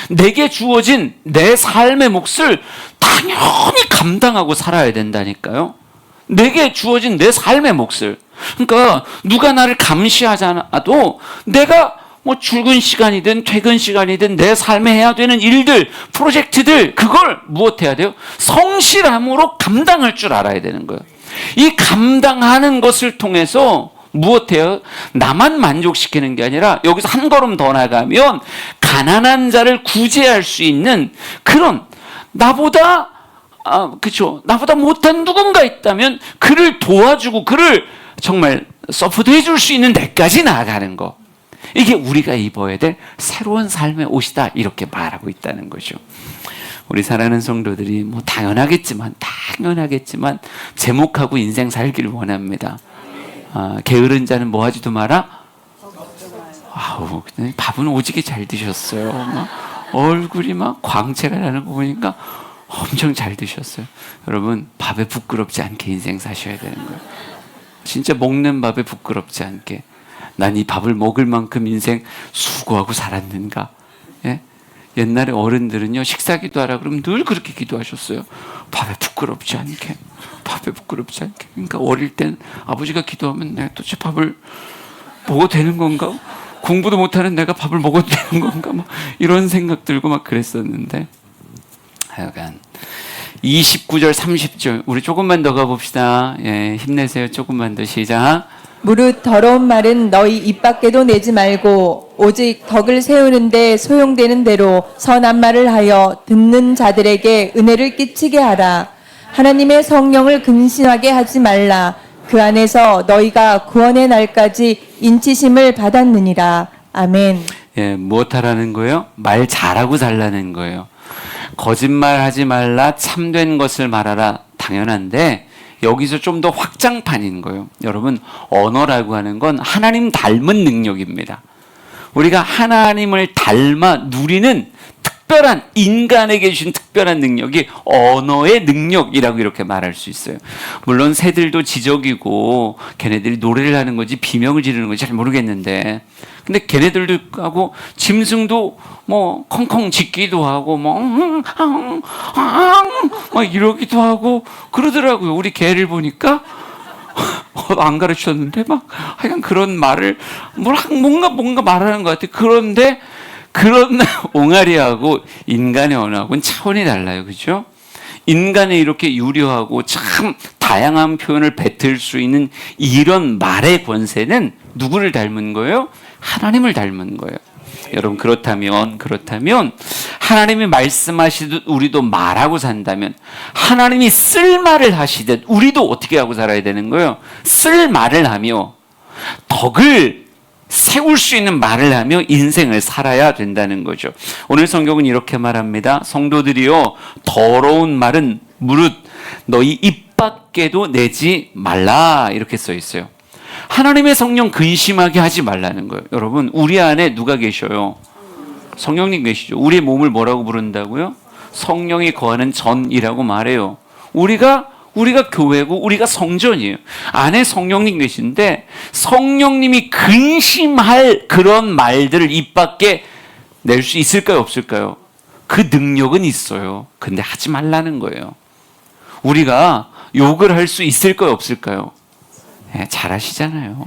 내게 주어진 내 삶의 몫을 당연히 감당하고 살아야 된다니까요. 내게 주어진 내 삶의 몫을. 그러니까 누가 나를 감시하지 않아도 내가 뭐 출근 시간이든 퇴근 시간이든 내 삶에 해야 되는 일들, 프로젝트들, 그걸 무엇해야 돼요? 성실함으로 감당할 줄 알아야 되는 거예요. 이 감당하는 것을 통해서 무엇해요? 나만 만족시키는 게 아니라 여기서 한 걸음 더 나가면 가난한 자를 구제할 수 있는 그런, 나보다 나보다 못한 누군가 있다면 그를 도와주고 그를 정말 서포트해 줄 수 있는 데까지 나아가는 거. 이게 우리가 입어야 될 새로운 삶의 옷이다, 이렇게 말하고 있다는 거죠. 우리 사랑하는 성도들이 뭐 당연하겠지만 제목하고 인생 살기를 원합니다. 게으른 자는 뭐 하지도 마라? 밥은 오지게 잘 드셨어요. 막 얼굴이 막 광채가 나는 거 보니까 엄청 잘 드셨어요. 여러분, 밥에 부끄럽지 않게 인생 사셔야 되는 거예요. 진짜 먹는 밥에 부끄럽지 않게. 난 이 밥을 먹을 만큼 인생 수고하고 살았는가? 예? 옛날에 어른들은요, 식사 기도하라 그러면 늘 그렇게 기도하셨어요. 밥에 부끄럽지 않게. 그러니까 어릴 땐 아버지가 기도하면 내가 도대체 밥을 먹어도 되는 건가? 공부도 못하는 내가 밥을 먹어도 되는 건가? 막 이런 생각 들고 막 그랬었는데, 하여간 29절 30절 우리 조금만 더 가봅시다. 예, 힘내세요. 조금만 더. 시작. 무릇 더러운 말은 너희 입 밖에도 내지 말고 오직 덕을 세우는데 소용되는 대로 선한 말을 하여 듣는 자들에게 은혜를 끼치게 하라. 하나님의 성령을 근심하게 하지 말라. 그 안에서 너희가 구원의 날까지 인치심을 받았느니라. 아멘. 예, 무엇 하라는 거예요? 말 잘하고 살라는 거예요. 거짓말하지 말라, 참된 것을 말하라. 당연한데 여기서 좀 더 확장판인 거예요. 여러분, 언어라고 하는 건 하나님 닮은 능력입니다. 우리가 하나님을 닮아 누리는 특별한 인간에게 주신 특별한 능력이 언어의 능력이라고 이렇게 말할 수 있어요. 물론 새들도 지적이고 걔네들이 노래를 하는 건지 비명을 지르는 건지 잘 모르겠는데, 근데 걔네들도 하고 짐승도 뭐 컹컹 짖기도 하고 뭐 막 이러기도 하고 그러더라고요. 우리 개를 보니까 안 가르쳤는데 막 하여간 그런 말을 뭔가 말하는 것 같아. 그런데 그런 옹알이하고 인간의 언어하고는 차원이 달라요. 그죠? 인간의 이렇게 유려하고 참 다양한 표현을 뱉을 수 있는 이런 말의 권세는 누구를 닮은 거예요? 하나님을 닮은 거예요. 여러분, 그렇다면 하나님이 말씀하시듯 우리도 말하고 산다면, 하나님이 쓸 말을 하시듯 우리도 어떻게 하고 살아야 되는 거예요? 쓸 말을 하며 덕을 세울 수 있는 말을 하며 인생을 살아야 된다는 거죠. 오늘 성경은 이렇게 말합니다. 성도들이여, 더러운 말은 무릇 너희 입 밖에도 내지 말라, 이렇게 써 있어요. 하나님의 성령 근심하게 하지 말라는 거예요. 여러분, 우리 안에 누가 계셔요? 성령님 계시죠. 우리의 몸을 뭐라고 부른다고요? 성령이 거하는 전이라고 말해요. 우리가 교회고 우리가 성전이에요. 안에 성령님 계신데 성령님이 근심할 그런 말들을 입 밖에 낼 수 있을까요, 없을까요? 그 능력은 있어요. 근데 하지 말라는 거예요. 우리가 욕을 할 수 있을까요, 없을까요? 네, 잘 아시잖아요.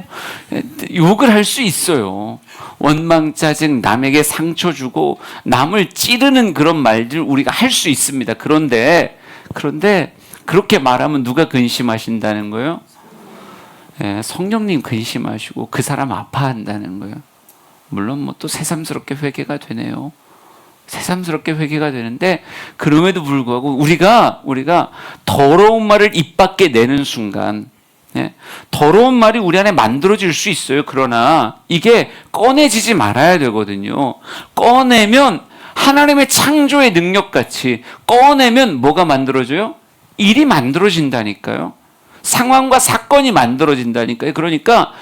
욕을 할 수 있어요. 원망짜증, 남에게 상처 주고 남을 찌르는 그런 말들 우리가 할 수 있습니다. 그런데 그렇게 말하면 누가 근심하신다는 거예요? 네, 성령님 근심하시고 그 사람 아파한다는 거예요. 물론 뭐 또 새삼스럽게 회개가 되네요. 새삼스럽게 회개가 되는데, 그럼에도 불구하고 우리가 더러운 말을 입 밖에 내는 순간, 더러운 말이 우리 안에 만들어질 수 있어요. 그러나 이게 꺼내지지 말아야 되거든요. 꺼내면 하나님의 창조의 능력같이 꺼내면 뭐가 만들어져요? 일이 만들어진다니까요. 상황과 사건이 만들어진다니까요. 그러니까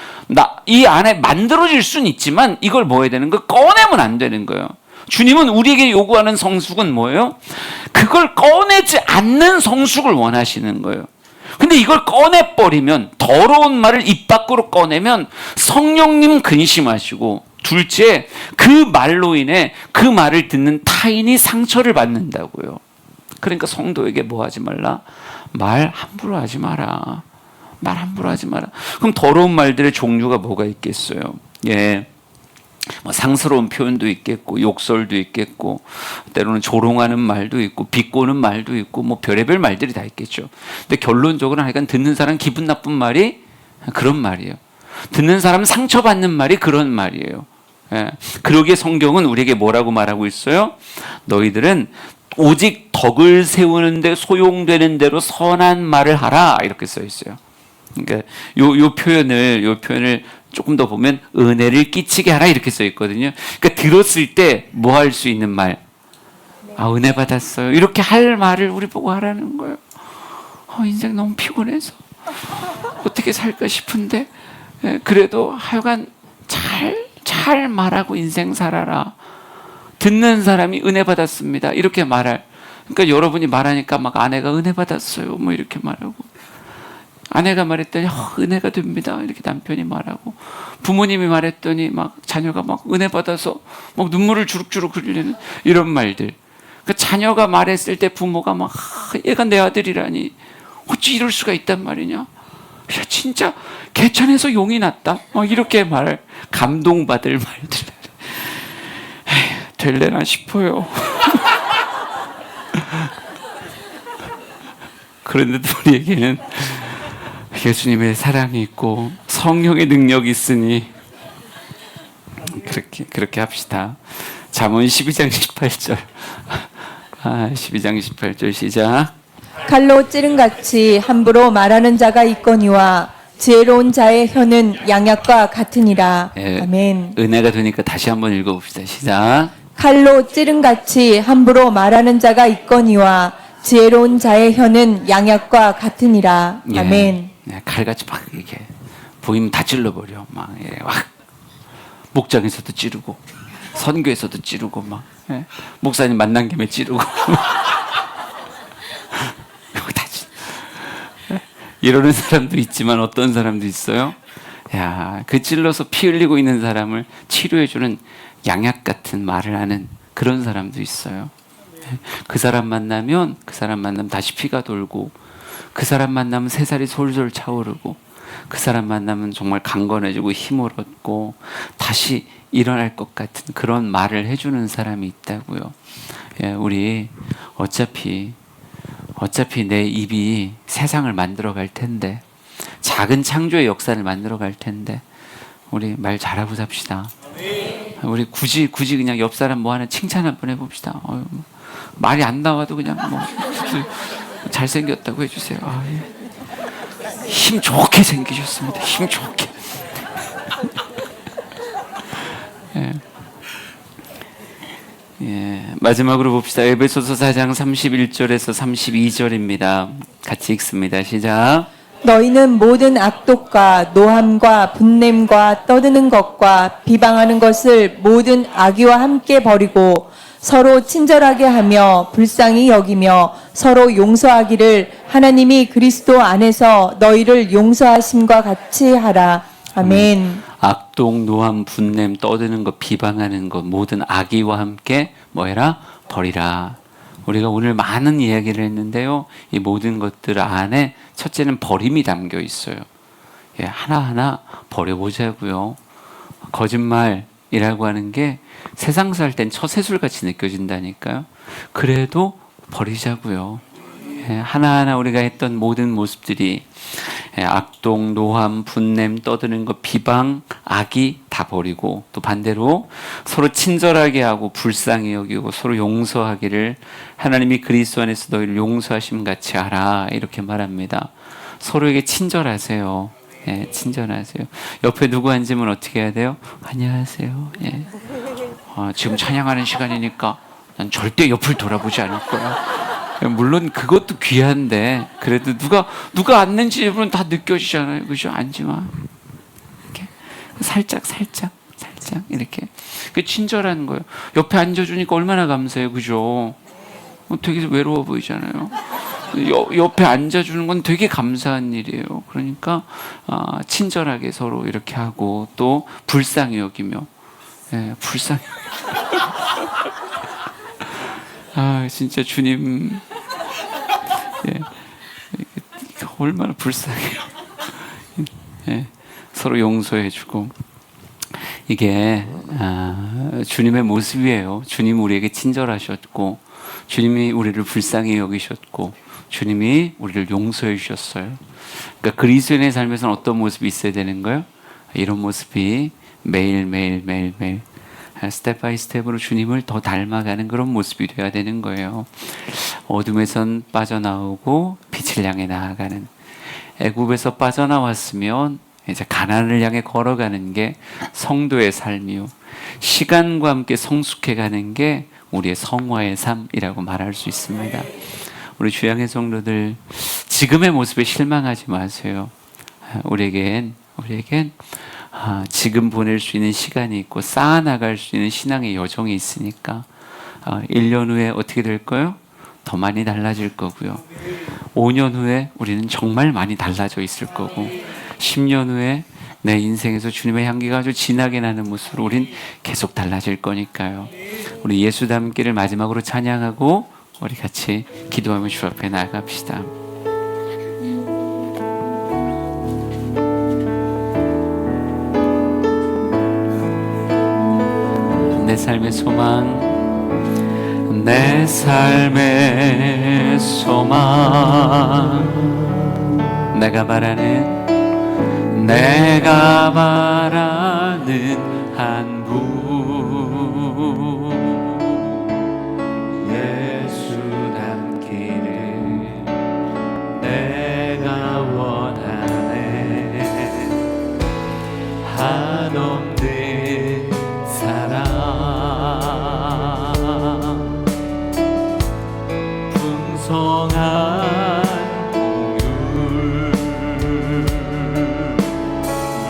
이 안에 만들어질 수는 있지만 이걸 뭐 해야 되는 거예요? 꺼내면 안 되는 거예요. 주님은 우리에게 요구하는 성숙은 뭐예요? 그걸 꺼내지 않는 성숙을 원하시는 거예요. 근데 이걸 꺼내버리면, 더러운 말을 입 밖으로 꺼내면 성령님 근심하시고, 둘째, 그 말로 인해 그 말을 듣는 타인이 상처를 받는다고요. 그러니까 성도에게 뭐 하지 말라? 말 함부로 하지 마라. 말 함부로 하지 마라. 그럼 더러운 말들의 종류가 뭐가 있겠어요? 예. 뭐 상스러운 표현도 있겠고, 욕설도 있겠고, 때로는 조롱하는 말도 있고, 비꼬는 말도 있고, 뭐 별의별 말들이 다 있겠죠. 근데 결론적으로는 하여간 듣는 사람 기분 나쁜 말이 그런 말이에요. 듣는 사람 상처받는 말이 그런 말이에요. 예. 그러기에 성경은 우리에게 뭐라고 말하고 있어요? 너희들은 오직 덕을 세우는데 소용되는 대로 선한 말을 하라, 이렇게 써 있어요. 그러니까 요 표현을 조금 더 보면 은혜를 끼치게 하라, 이렇게 써 있거든요. 그러니까 들었을 때 뭐 할 수 있는 말? 아, 은혜 받았어요. 이렇게 할 말을 우리 보고 하라는 거예요. 인생 너무 피곤해서 어떻게 살까 싶은데, 그래도 하여간 잘 말하고 인생 살아라. 듣는 사람이 은혜 받았습니다, 이렇게 말할. 그러니까 여러분이 말하니까 막 아내가 은혜 받았어요, 뭐 이렇게 말하고, 아내가 말했더니 은혜가 됩니다, 이렇게 남편이 말하고, 부모님이 말했더니 막 자녀가 막 은혜 받아서 막 눈물을 주룩주룩 흘리는 이런 말들. 그러니까 자녀가 말했을 때 부모가 막 얘가 내 아들이라니 어찌 이럴 수가 있단 말이냐, 야 진짜 개천에서 용이 났다, 막 이렇게 말할, 감동받을 말들. 될래나 싶어요. 그런데도 우리에게는 예수님의 사랑이 있고 성령의 능력이 있으니 그렇게 합시다. 잠언 12장 18절. 12장 18절 시작. 칼로 찌른같이 함부로 말하는 자가 있거니와 지혜로운 자의 혀는 양약과 같으니라. 예, 아멘. 은혜가 되니까 다시 한번 읽어봅시다. 시작. 칼로 찌른같이 함부로 말하는 자가 있거니와 지혜로운 자의 혀는 양약과 같으니라. 예, 아멘. 칼같이 막 이렇게 보이면 다 찔러버려. 막, 막 목장에서도 찌르고 선교에서도 찌르고 막. 예. 목사님 만난 김에 찌르고. 이러는 사람도 있지만 어떤 사람도 있어요. 야, 그 찔러서 피 흘리고 있는 사람을 치료해주는 양약 같은 말을 하는 그런 사람도 있어요. 그 사람 만나면 다시 피가 돌고, 그 사람 만나면 새살이 솔솔 차오르고, 그 사람 만나면 정말 강건해지고 힘을 얻고 다시 일어날 것 같은 그런 말을 해주는 사람이 있다고요. 예, 우리 어차피 내 입이 세상을 만들어 갈 텐데, 작은 창조의 역사를 만들어 갈 텐데, 우리 말 잘하고 삽시다. 우리 굳이 그냥 옆 사람 뭐 하나 칭찬 한번 해봅시다. 말이 안 나와도 그냥 뭐 잘생겼다고 해주세요. 아, 예. 힘 좋게 생기셨습니다. 힘 좋게. 예. 예, 마지막으로 봅시다. 에베소서 4장 31절에서 32절입니다. 같이 읽습니다. 시작. 너희는 모든 악독과 노함과 분냄과 떠드는 것과 비방하는 것을 모든 악의와 함께 버리고 서로 친절하게 하며 불쌍히 여기며 서로 용서하기를 하나님이 그리스도 안에서 너희를 용서하심과 같이 하라. 아멘. 악독, 노함, 분냄, 떠드는 것, 비방하는 것, 모든 악의와 함께 뭐해라? 버리라. 우리가 오늘 많은 이야기를 했는데요. 이 모든 것들 안에 첫째는 버림이 담겨 있어요. 예, 하나하나 버려보자고요. 거짓말이라고 하는 게 세상 살 땐 처세술같이 느껴진다니까요. 그래도 버리자고요. 예, 하나하나 우리가 했던 모든 모습들이, 예, 악독, 노함, 분냄, 떠드는 것, 비방, 악의 다 버리고, 또 반대로 서로 친절하게 하고 불쌍히 여기고 서로 용서하기를 하나님이 그리스도 안에서 너희를 용서하심 같이 하라, 이렇게 말합니다. 서로에게 친절하세요. 예, 친절하세요. 옆에 누구 앉으면 어떻게 해야 돼요? 안녕하세요. 예. 지금 찬양하는 시간이니까 난 절대 옆을 돌아보지 않을 거야. 물론 그것도 귀한데 그래도 누가 앉는지 여러분 다 느껴지잖아요. 그죠? 앉지마. 이렇게 살짝 이렇게. 그게 친절한 거예요. 옆에 앉아주니까 얼마나 감사해요. 그죠? 되게 외로워 보이잖아요. 옆에 앉아주는 건 되게 감사한 일이에요. 그러니까 친절하게 서로 이렇게 하고 또 불쌍히 여기며, 예, 불쌍히. 아, 진짜 주님, 예, 얼마나 불쌍해요. 예, 서로 용서해주고. 이게 주님의 모습이에요. 주님 우리에게 친절하셨고, 주님이 우리를 불쌍히 여기셨고, 주님이 우리를 용서해 주셨어요. 그러니까 그리스도인의 삶에서는 어떤 모습이 있어야 되는 거예요? 이런 모습이 매일 스텝 바이 스텝으로 주님을 더 닮아가는 그런 모습이 되어야 되는 거예요. 어둠에선 빠져나오고 빛을 향해 나아가는, 애굽에서 빠져나왔으면 이제 가나안을 향해 걸어가는 게 성도의 삶이요, 시간과 함께 성숙해가는 게 우리의 성화의 삶이라고 말할 수 있습니다. 우리 주양의 성도들, 지금의 모습에 실망하지 마세요. 우리에겐 지금 보낼 수 있는 시간이 있고 쌓아나갈 수 있는 신앙의 여정이 있으니까 1년 후에 어떻게 될까요? 더 많이 달라질 거고요. 5년 후에 우리는 정말 많이 달라져 있을 거고, 10년 후에 내 인생에서 주님의 향기가 아주 진하게 나는 모습으로 우린 계속 달라질 거니까요. 우리 예수 닮기를 마지막으로 찬양하고 우리 같이 기도하며 주 앞에 나아갑시다. 내 삶의 소망, 내 삶의 소망, 내가 바라는 한 분, 예수 닮기를 내가 원하네. 한없는 사랑, 풍성한 공율,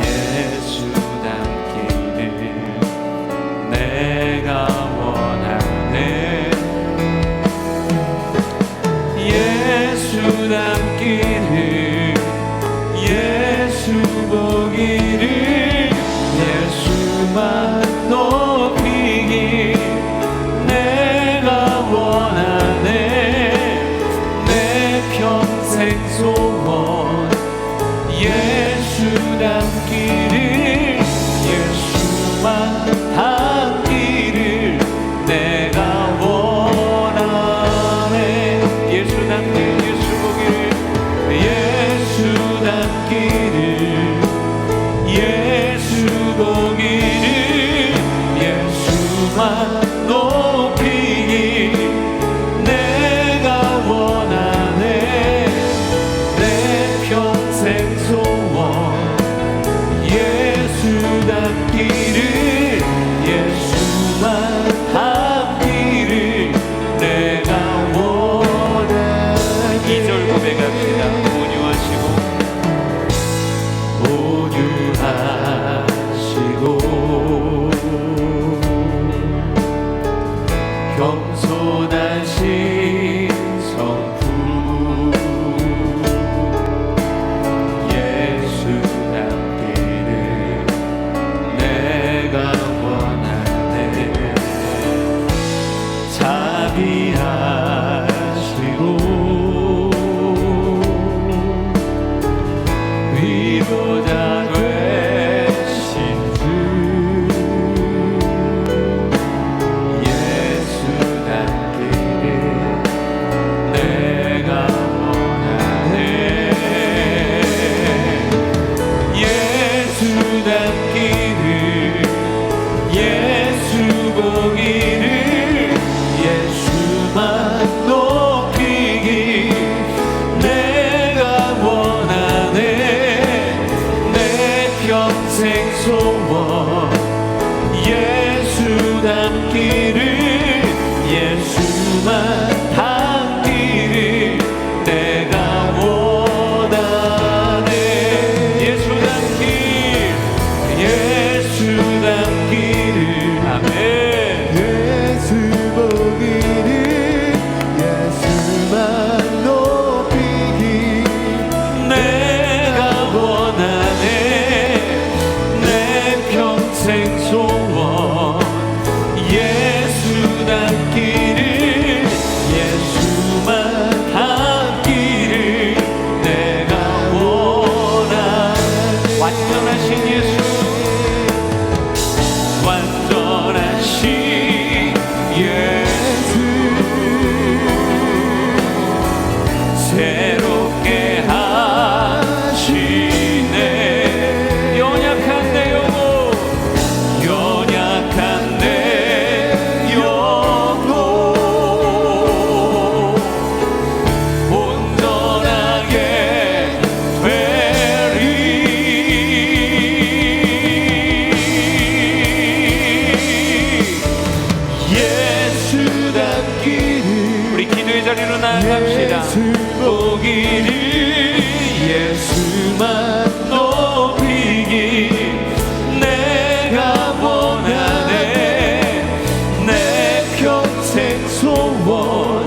예수 닮기를 내가 원하네. 예수 닮기를 예수 보기를 예수만 높이기 내가 원하네 내 평생 소원 예수 닮기를 예수만 닮기를 내가 원하네 예수 닮기를 예수 보기를 예수 닮기를 예수 보기를 예수만 높이기 내가 원하네 내 평생 소원 예수 닮기를 예수만 닮기를 내가 원하네 2절 고백합시다 온유하시고 겸손하신 성품 예수 닮기를 내가 원하네 자비하시고 위보다 되신 주 예수 닮기를 내가 원하네 예수 닮기를 예수 보기를 예수만 높이기 내가 원하네 내 평생 소원 예수 닮기를 예수만 닮기를 내가 원하네 예수 닮길 예수 닮기를 아멘 예수 보기를 예수만 높이기 내가 원하네 내 평생 소원 예수 닮기를 예수만 닮기를 내가 원하네 완전하신 예수 완전하신 예수 새롭게 하시네 연약한 내 영혼 연약한 내 영혼 온전하게 되리 예수 닮기를 우리 기도의 자리로 나아갑시다 보기를 예수만 높이기 내가 원하네 내 평생 소원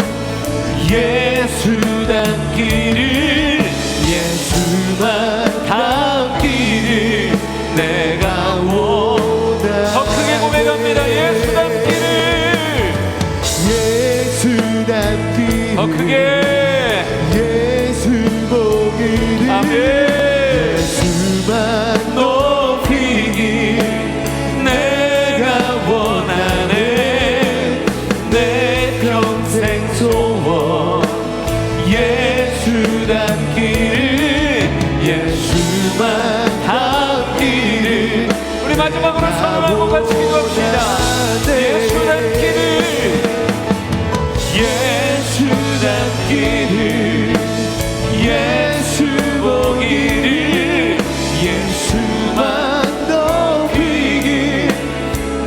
예수 닮기를 예수만 닮기를 내가 원하네 더 크게 고백합니다 예수 닮기를 예수 닮기를 더 크게 예수 보기를 아멘 예수만 높이기 내가 원하네 내 평생 소원 예수 닮기를 예수만 닮기를 우리 마지막으로 선언하고 같이 기도합시다 예수 닮기를 예수 닮기를 예수 보기를 예수만 높이기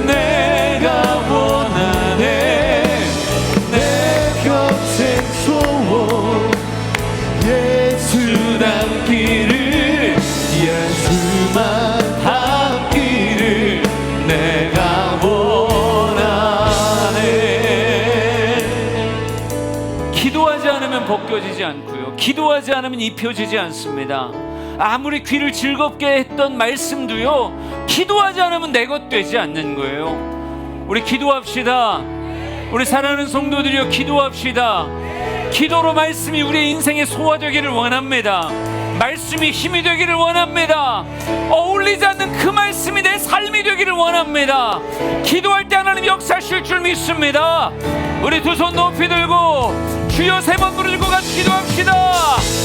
내가 원하네 내 평생 소원 예수 닮기를 예수만 닮기를 내가 원하네 기도하지 않으면 벗겨지지 않고요, 기도하지 않으면 입혀지지 않습니다. 아무리 귀를 즐겁게 했던 말씀도요, 기도하지 않으면 내 것 되지 않는 거예요. 우리 기도합시다. 우리 사랑하는 성도들이여, 기도합시다. 기도로 말씀이 우리의 인생에 소화되기를 원합니다. 말씀이 힘이 되기를 원합니다. 어울리지 않는 그 말씀이 내 삶이 되기를 원합니다. 기도할 때 하나님 역사하실 줄 믿습니다. 우리 두 손 높이 들고 주여 3번 부르고 같이 기도합시다.